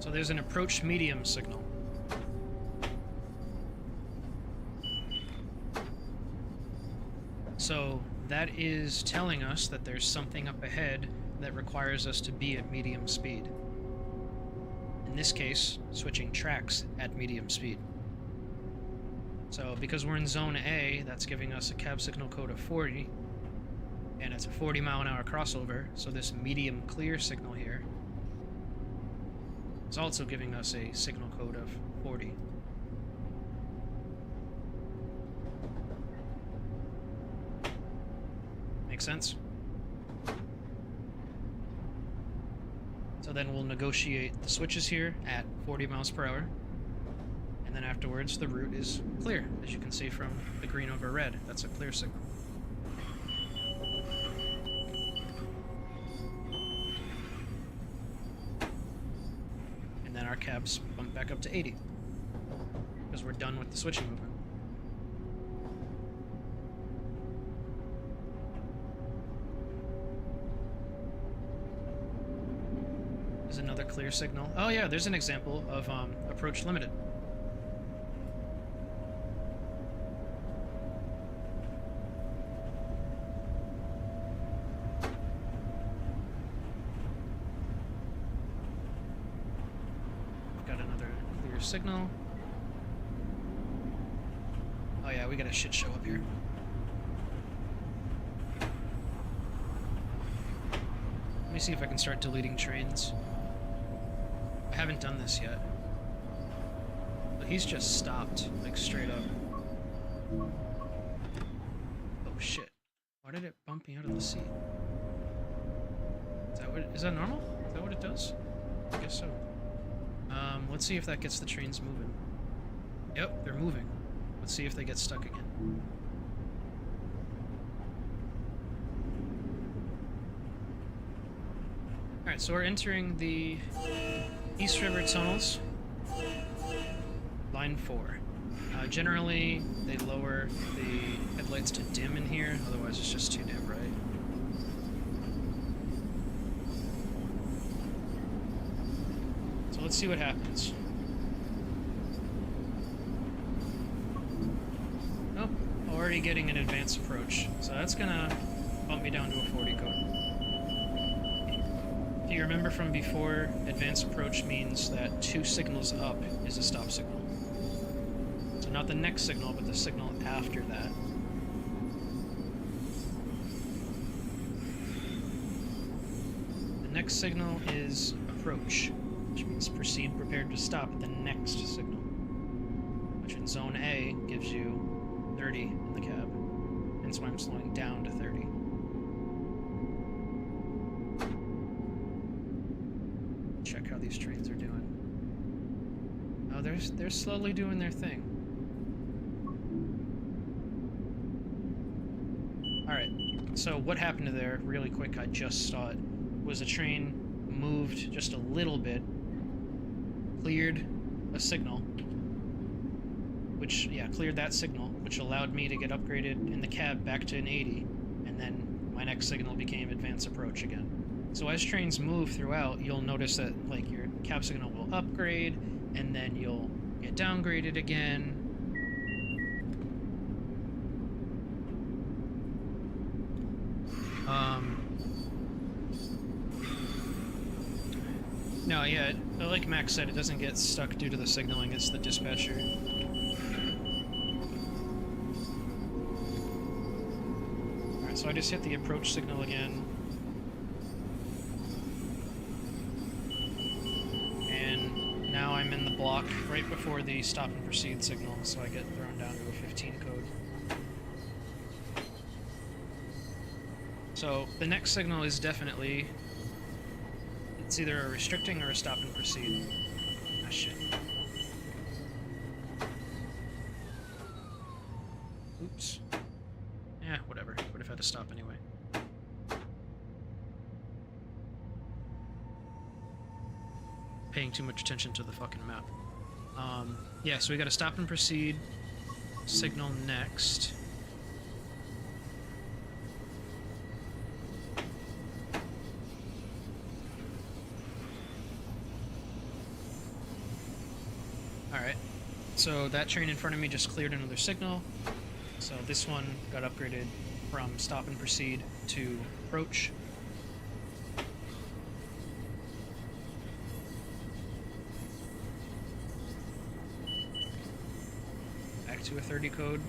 Speaker 1: So there's an approach medium signal. So that is telling us that there's something up ahead that requires us to be at medium speed. In this case, switching tracks at medium speed. So because we're in zone A, that's giving us a cab signal code of 40, and it's a 40-mile-an-hour crossover, so this medium clear signal here is also giving us a signal code of 40. Make sense? So then we'll negotiate the switches here at 40 miles per hour, and then afterwards the route is clear, as you can see from the green over red. That's a clear signal. Our cabs bump back up to 80 because we're done with the switching movement. There's another clear signal. Oh yeah, there's an example of approach limited. Signal. Oh yeah, we got a shit show up here. Let me see if I can start deleting trains. I haven't done this yet. But he's just stopped, like straight up. Oh shit. Why did it bump me out of the seat? Is that normal? Is that what it does? I guess so. Let's see if that gets the trains moving. Yep, they're moving. Let's see if they get stuck again. Alright, so we're entering the East River tunnels. Line 4. Generally, they lower the headlights to dim in here, otherwise it's just too dim, right? Let's see what happens. Oh, already getting an advanced approach. So that's gonna bump me down to a 40 code. If you remember from before, advanced approach means that 2 signals up is a stop signal. So not the next signal, but the signal after that. The next signal is approach, which means proceed prepared to stop at the next signal, which in zone A gives you 30 in the cab, hence why I'm slowing down to 30. Check how these trains are doing. Oh, they're slowly doing their thing. Alright, so what happened there, really quick, I just saw it, was a train moved just a little bit, cleared a signal, which, yeah, cleared that signal, which allowed me to get upgraded in the cab back to an 80, and then my next signal became advanced approach again. So as trains move throughout, you'll notice that, like, your cab signal will upgrade, and then you'll get downgraded again, No, yeah, like Max said, it doesn't get stuck due to the signaling, it's the dispatcher. Alright, so I just hit the approach signal again. And now I'm in the block right before the stop and proceed signal, so I get thrown down to a 15 code. So the next signal is definitely, it's either a restricting or a stop and proceed. Ah, shit. Oops. Yeah, whatever. Would have had to stop anyway. Paying too much attention to the fucking map. Yeah, so we gotta stop and proceed signal next. Alright, so that train in front of me just cleared another signal. So this one got upgraded from stop and proceed to approach. Back to a 30 code.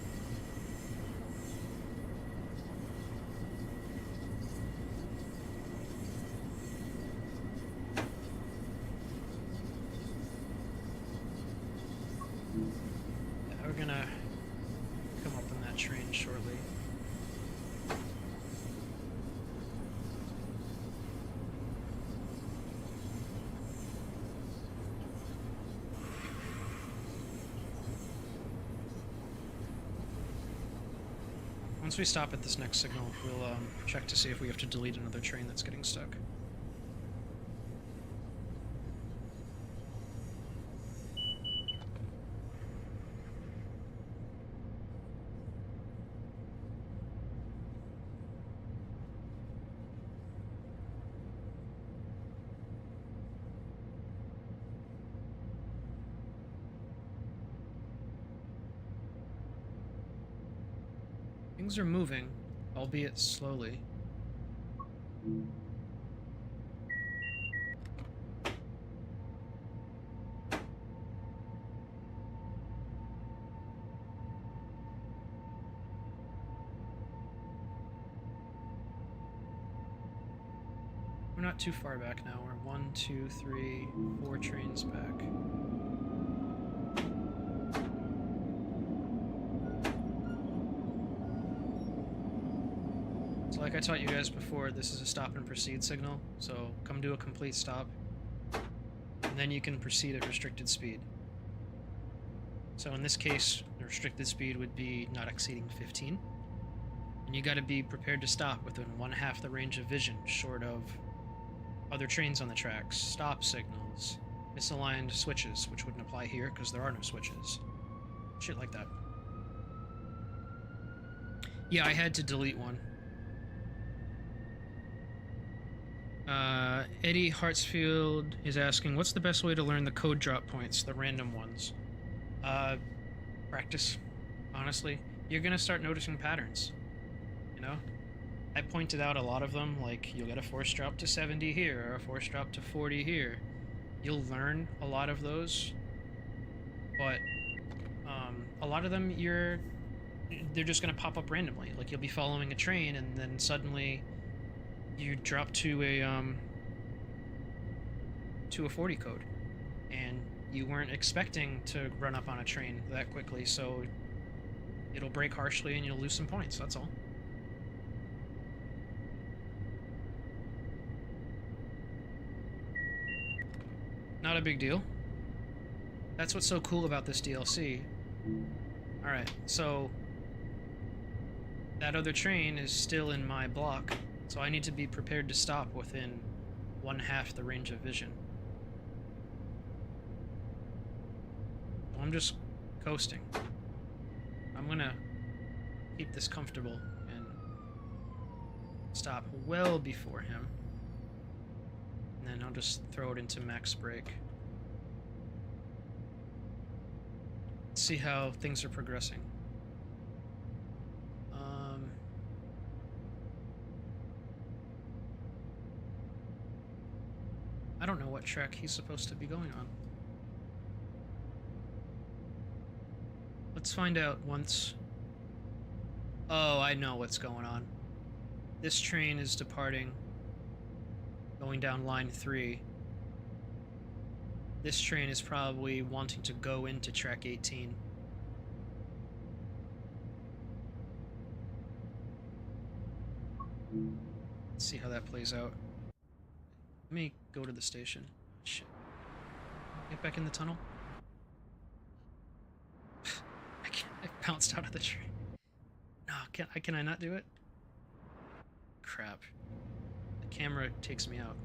Speaker 1: We're gonna come up on that train shortly. Once we stop at this next signal, we'll check to see if we have to delete another train that's getting stuck. Things are moving, albeit slowly. We're not too far back now. We're 1, 2, 3, 4 trains back. So like I taught you guys before, this is a stop and proceed signal, so come to a complete stop, and then you can proceed at restricted speed. So in this case, the restricted speed would be not exceeding 15, and you gotta be prepared to stop within 1/2 the range of vision, short of other trains on the tracks, stop signals, misaligned switches, which wouldn't apply here because there are no switches. Shit like that. Yeah, I had to delete one. Eddie Hartsfield is asking, what's the best way to learn the code drop points, the random ones? Practice, honestly. You're gonna start noticing patterns, you know? I pointed out a lot of them, like you'll get a force drop to 70 here, or a force drop to 40 here. You'll learn a lot of those, but a lot of them they're just gonna pop up randomly. Like you'll be following a train and then suddenly you drop to a 40 code, and you weren't expecting to run up on a train that quickly, so it'll break harshly and you'll lose some points, that's all. Not a big deal. That's what's so cool about this DLC. Alright, so that other train is still in my block, so I need to be prepared to stop within 1/2 the range of vision. I'm just coasting. I'm gonna keep this comfortable and stop well before him. And then I'll just throw it into max brake. See how things are progressing. I I don't know what track he's supposed to be going on. Let's find out once. Oh, I know what's going on. This train is departing, going down line 3. This train is probably wanting to go into track 18. Let's see how that plays out. Let me go to the station. Shit. Get back in the tunnel. I bounced out of the train. No, can I not do it? Crap. The camera takes me out.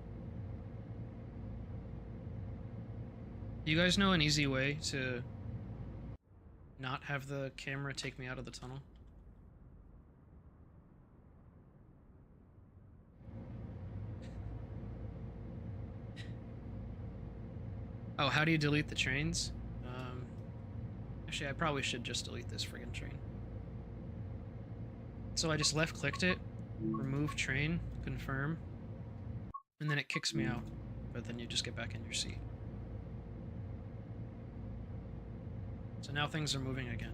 Speaker 1: Do you guys know an easy way to not have the camera take me out of the tunnel? Oh, how do you delete the trains? Actually, I probably should just delete this friggin' train. So I just left-clicked it, remove train, confirm, and then it kicks me out. But then you just get back in your seat. So now things are moving again.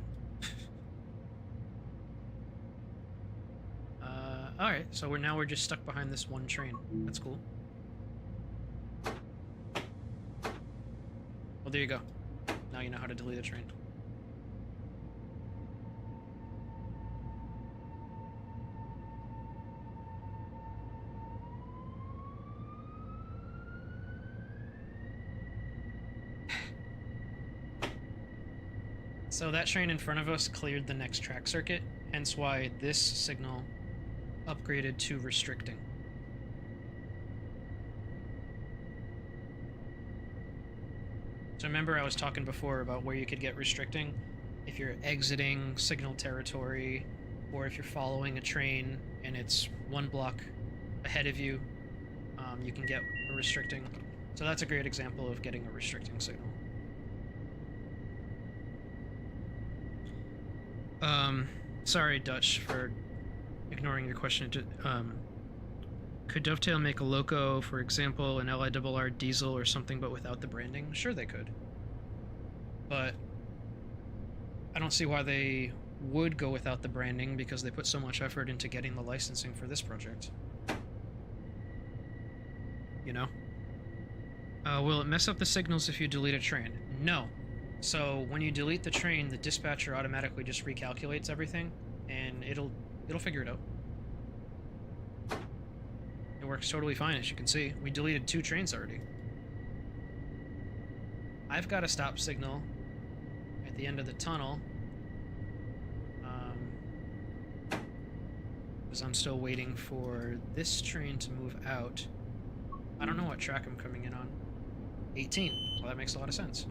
Speaker 1: Alright, so we're just stuck behind this one train. That's cool. Well, there you go. Now you know how to delete a train. So that train in front of us cleared the next track circuit, hence why this signal upgraded to restricting. So remember I was talking before about where you could get restricting? If you're exiting signal territory, or if you're following a train and it's one block ahead of you, you can get a restricting. So that's a great example of getting a restricting signal. Sorry, Dutch, for ignoring your question. Could Dovetail make a loco, for example, an LIRR diesel or something, but without the branding? Sure they could. But I don't see why they would go without the branding, because they put so much effort into getting the licensing for this project. You know? Will it mess up the signals if you delete a train? No. So when you delete the train, the dispatcher automatically just recalculates everything, and it'll figure it out. It works totally fine, as you can see. We deleted 2 trains already. I've got a stop signal at the end of the tunnel, because I'm still waiting for this train to move out. I don't know what track I'm coming in on. 18. Well, that makes a lot of sense.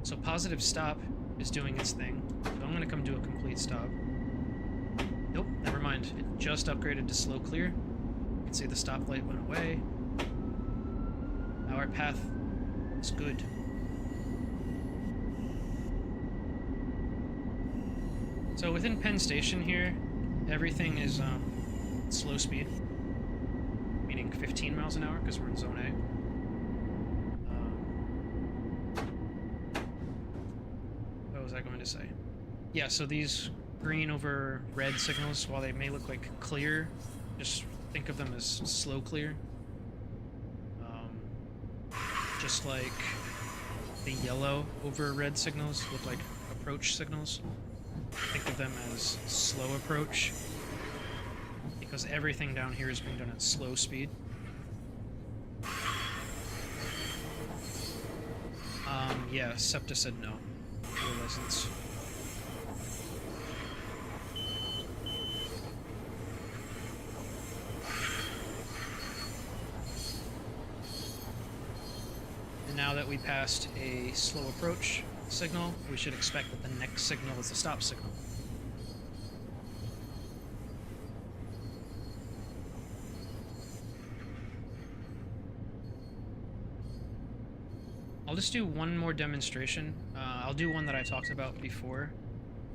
Speaker 1: So positive stop is doing its thing. So I'm going to come do a complete stop. Nope, never mind. It just upgraded to slow clear. You can see the stoplight went away. Now our path is good. So within Penn Station here, everything is slow speed, meaning 15 miles an hour because we're in Zone A. What was I going to say? Yeah, so these green over red signals, while they may look like clear, just think of them as slow clear. Just like the yellow over red signals look like approach signals. Think of them as slow approach, because everything down here is being done at slow speed. Yeah, SEPTA said no to the license. And now that we passed a slow approach signal, we should expect that the next signal is a stop signal. I'll just do one more demonstration. I'll do one that I talked about before,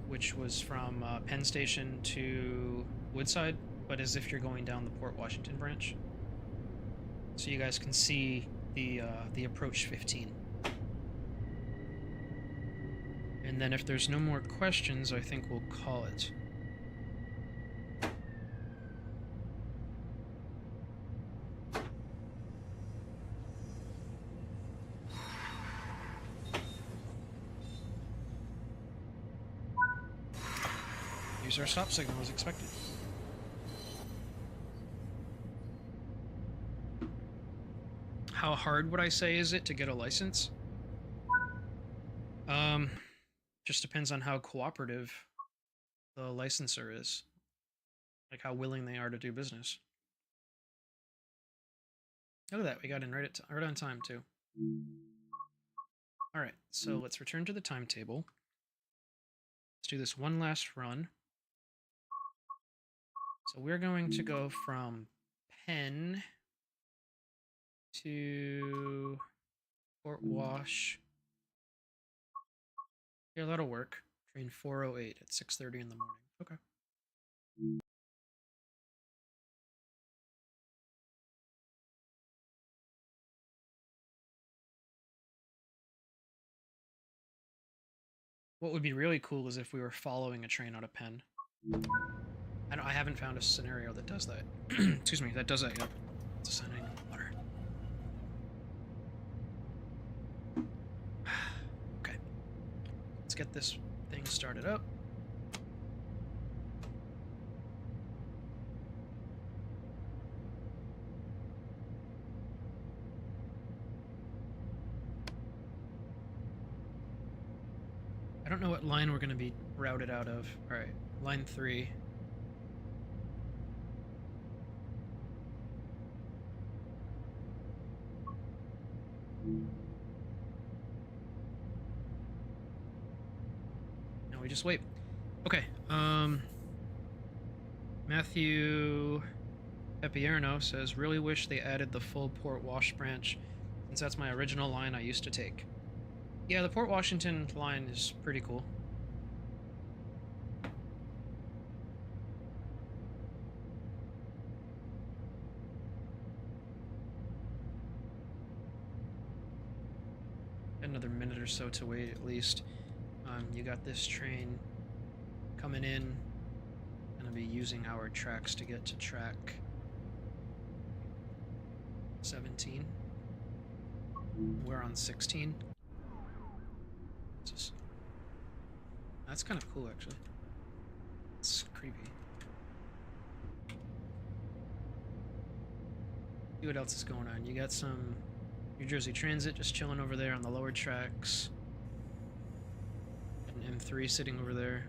Speaker 1: which was from Penn Station to Woodside, but as if you're going down the Port Washington branch. So you guys can see the approach 15. And then if there's no more questions, I think we'll call it. Use our stop signal as expected. How hard would I say is it to get a license? Just depends on how cooperative the licensor is. Like how willing they are to do business. Look at that, we got in right on time too. Alright, so let's return to the timetable. Let's do this one last run. So we're going to go from Penn to Fort Wash. Yeah, that'll work. Train 408 at 6:30 in the morning. Okay. What would be really cool is if we were following a train out of Penn. I haven't found a scenario that does that. Excuse me, that does that yet. It's a sounding water. Okay. Let's get this thing started up. I don't know what line we're going to be routed out of. Alright, line 3. No, we just wait. Okay, Matthew Pepierno says, really wish they added the full Port Wash branch, since that's my original line I used to take. Yeah, the Port Washington line is pretty cool. Another minute or so to wait at least. You got this train coming in. Gonna be using our tracks to get to track 17. We're on 16. That's kind of cool, actually. It's creepy. See what else is going on. You got some New Jersey Transit just chilling over there on the lower tracks. An M3 sitting over there.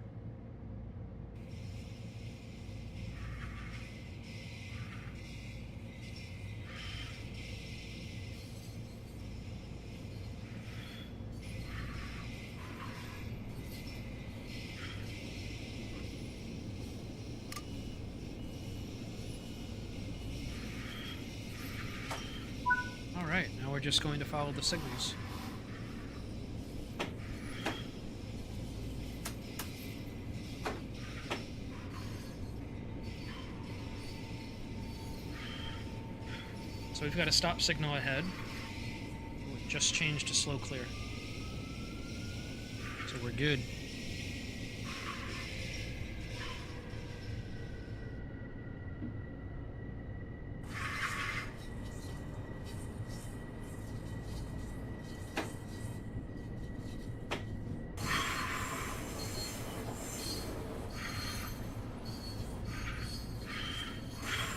Speaker 1: Alright, now we're just going to follow the signals. So we've got a stop signal ahead. We've just changed to slow clear. So we're good.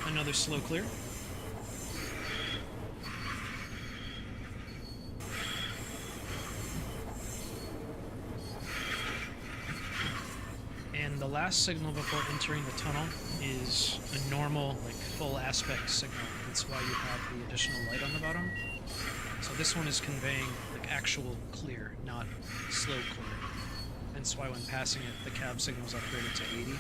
Speaker 1: Another slow clear. And the last signal before entering the tunnel is a normal, like, full aspect signal. That's why you have the additional light on the bottom. So this one is conveying, like, actual clear, not slow clear. Hence why when passing it, the cab signal's upgraded to 80.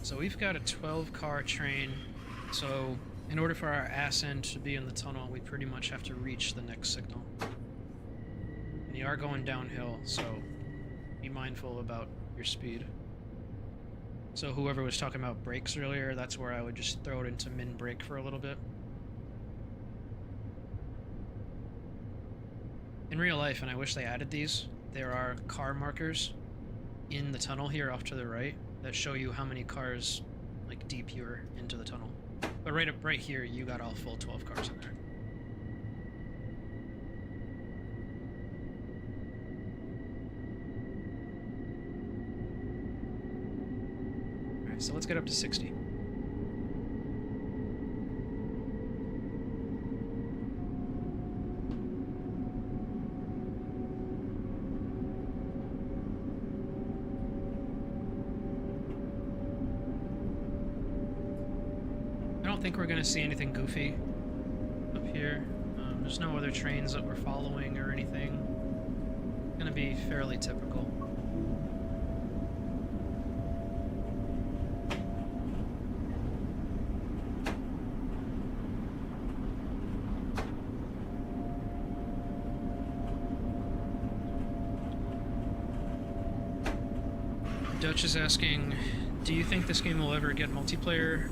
Speaker 1: So we've got a 12-car train, so in order for our ass end to be in the tunnel, we pretty much have to reach the next signal. And you are going downhill, so be mindful about your speed. So whoever was talking about brakes earlier, that's where I would just throw it into min brake for a little bit. In real life, and I wish they added these, there are car markers in the tunnel here off to the right that show you how many cars like deep you're into the tunnel. But right here, you got all full 12 cars in there. Alright, so let's get up to 60. I don't think we're going to see anything goofy up here. There's no other trains that we're following or anything. It's going to be fairly typical. Dutch is asking, do you think this game will ever get multiplayer?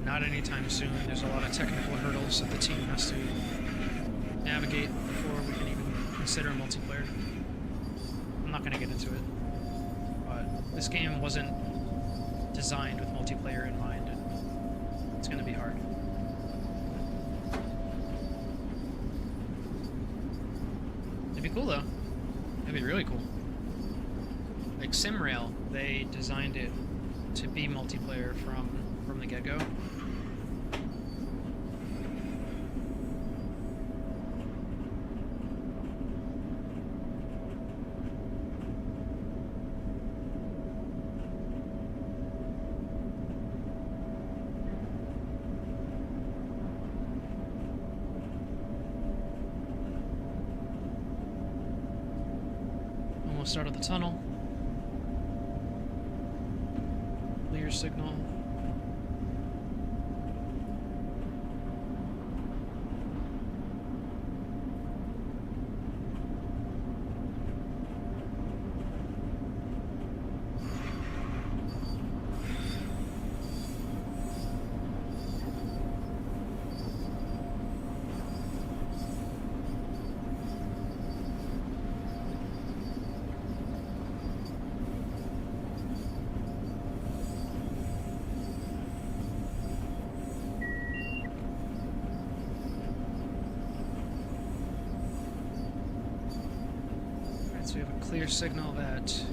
Speaker 1: Not anytime soon. There's a lot of technical hurdles that the team has to navigate before we can even consider multiplayer. I'm not going to get into it, but this game wasn't designed with multiplayer in mind, and it's going to be hard. It'd be cool though. It'd be really cool. Like SimRail, they designed it to be multiplayer from the get-go. Almost out of the tunnel. Clear signal. So we have a clear signal at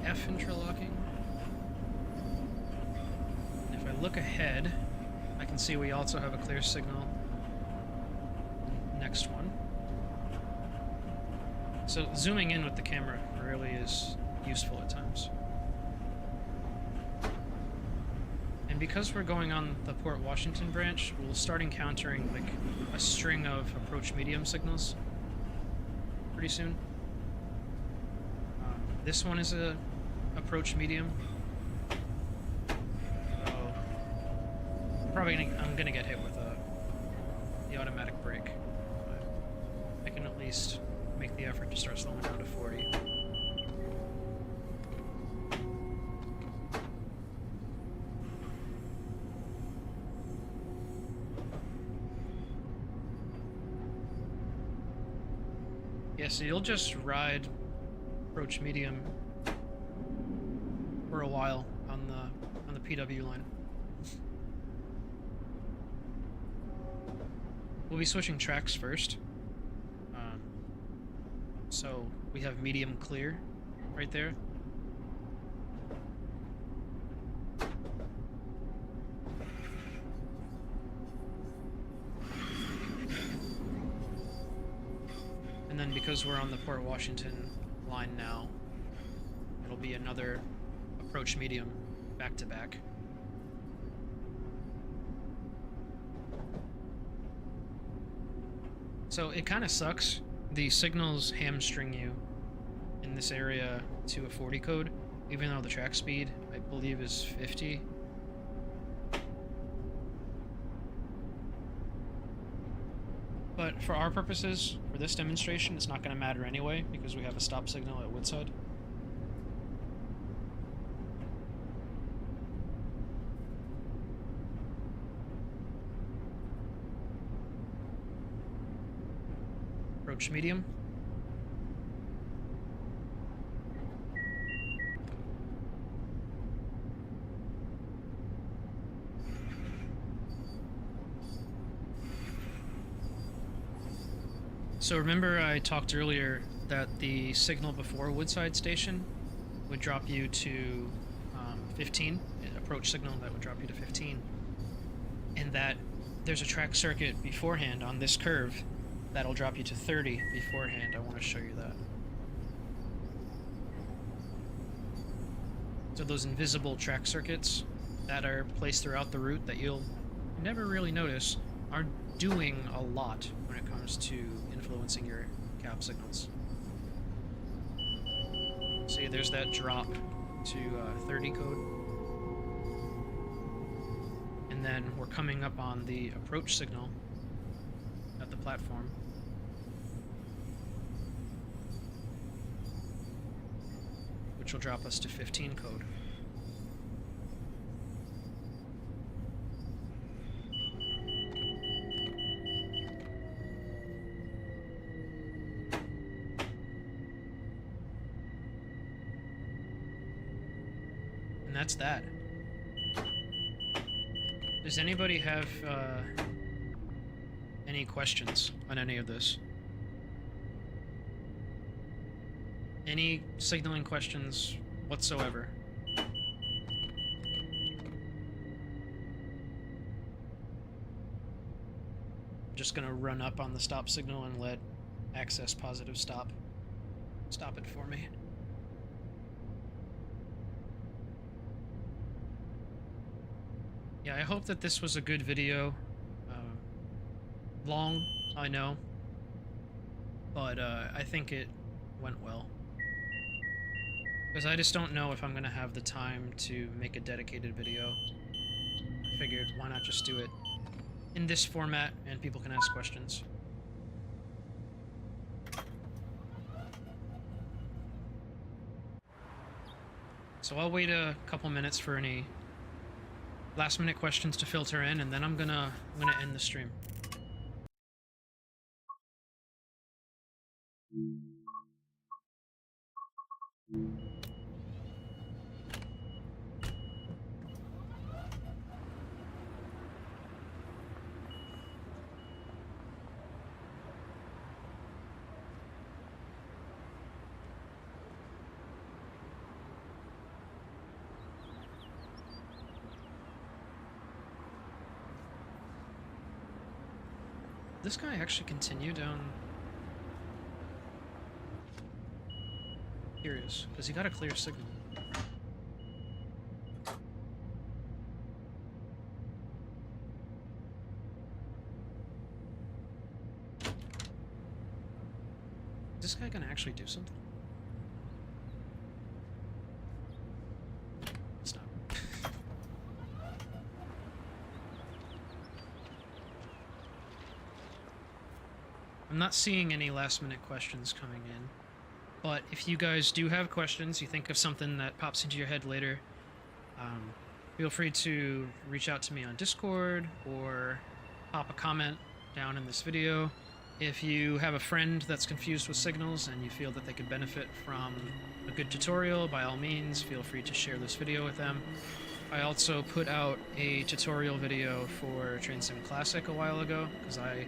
Speaker 1: F interlocking. And if I look ahead, I can see we also have a clear signal. Next one. So zooming in with the camera really is useful at times. And because we're going on the Port Washington branch, we'll start encountering like a string of approach medium signals pretty soon. This one is a approach medium. So I'm gonna get hit with the automatic brake. But I can at least make the effort to start slowing down to 40. Yeah, so you'll just ride approach medium for a while on the PW line. We'll be switching tracks first. So we have medium clear right there. And then because we're on the Port Washington line now, it'll be another approach medium back to back. So it kind of sucks. The signals hamstring you in this area to a 40 code, even though the track speed, I believe, is 50. But for our purposes, for this demonstration, it's not going to matter anyway, because we have a stop signal at Woodside. approach medium. So remember I talked earlier that the signal before Woodside Station would drop you to 15, approach signal that would drop you to 15, and that there's a track circuit beforehand on this curve that'll drop you to 30 beforehand. I want to show you that. So those invisible track circuits that are placed throughout the route that you'll never really notice are doing a lot when it comes to influencing your cab signals. See, there's that drop to 30 code. And then we're coming up on the approach signal at the platform. Which will drop us to 15 code. And that's that. Does anybody have any questions on any of this? Any signaling questions whatsoever? I'm just gonna run up on the stop signal and let access positive stop it for me. Yeah, I hope that this was a good video. Long, I know, but I think it went well. Because I just don't know if I'm going to have the time to make a dedicated video. I figured, why not just do it in this format and people can ask questions. So I'll wait a couple minutes for any last minute questions to filter in, and then I'm gonna end the stream. This guy actually continue down? Curious, because he got a clear signal. Is this guy gonna actually do something? It's not. I'm not seeing any last minute questions coming in, but if you guys do have questions, you think of something that pops into your head later, feel free to reach out to me on Discord or pop a comment down in this video. If you have a friend that's confused with signals and you feel that they could benefit from a good tutorial, by all means, feel free to share this video with them. I also put out a tutorial video for Train Sim Classic a while ago, because I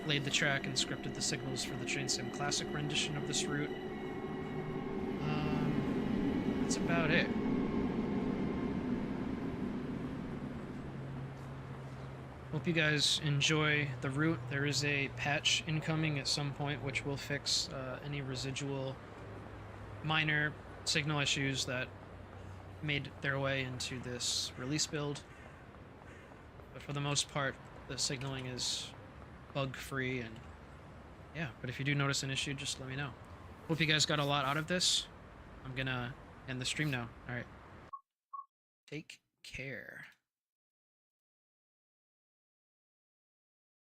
Speaker 1: laid the track and scripted the signals for the Train Sim Classic rendition of this route. That's about it. Hope you guys enjoy the route. There is a patch incoming at some point which will fix any residual minor signal issues that made their way into this release build. But for the most part, the signaling is bug-free, and yeah, but if you do notice an issue, just let me know. Hope you guys got a lot out of this. I'm gonna end the stream now. Alright. Take care.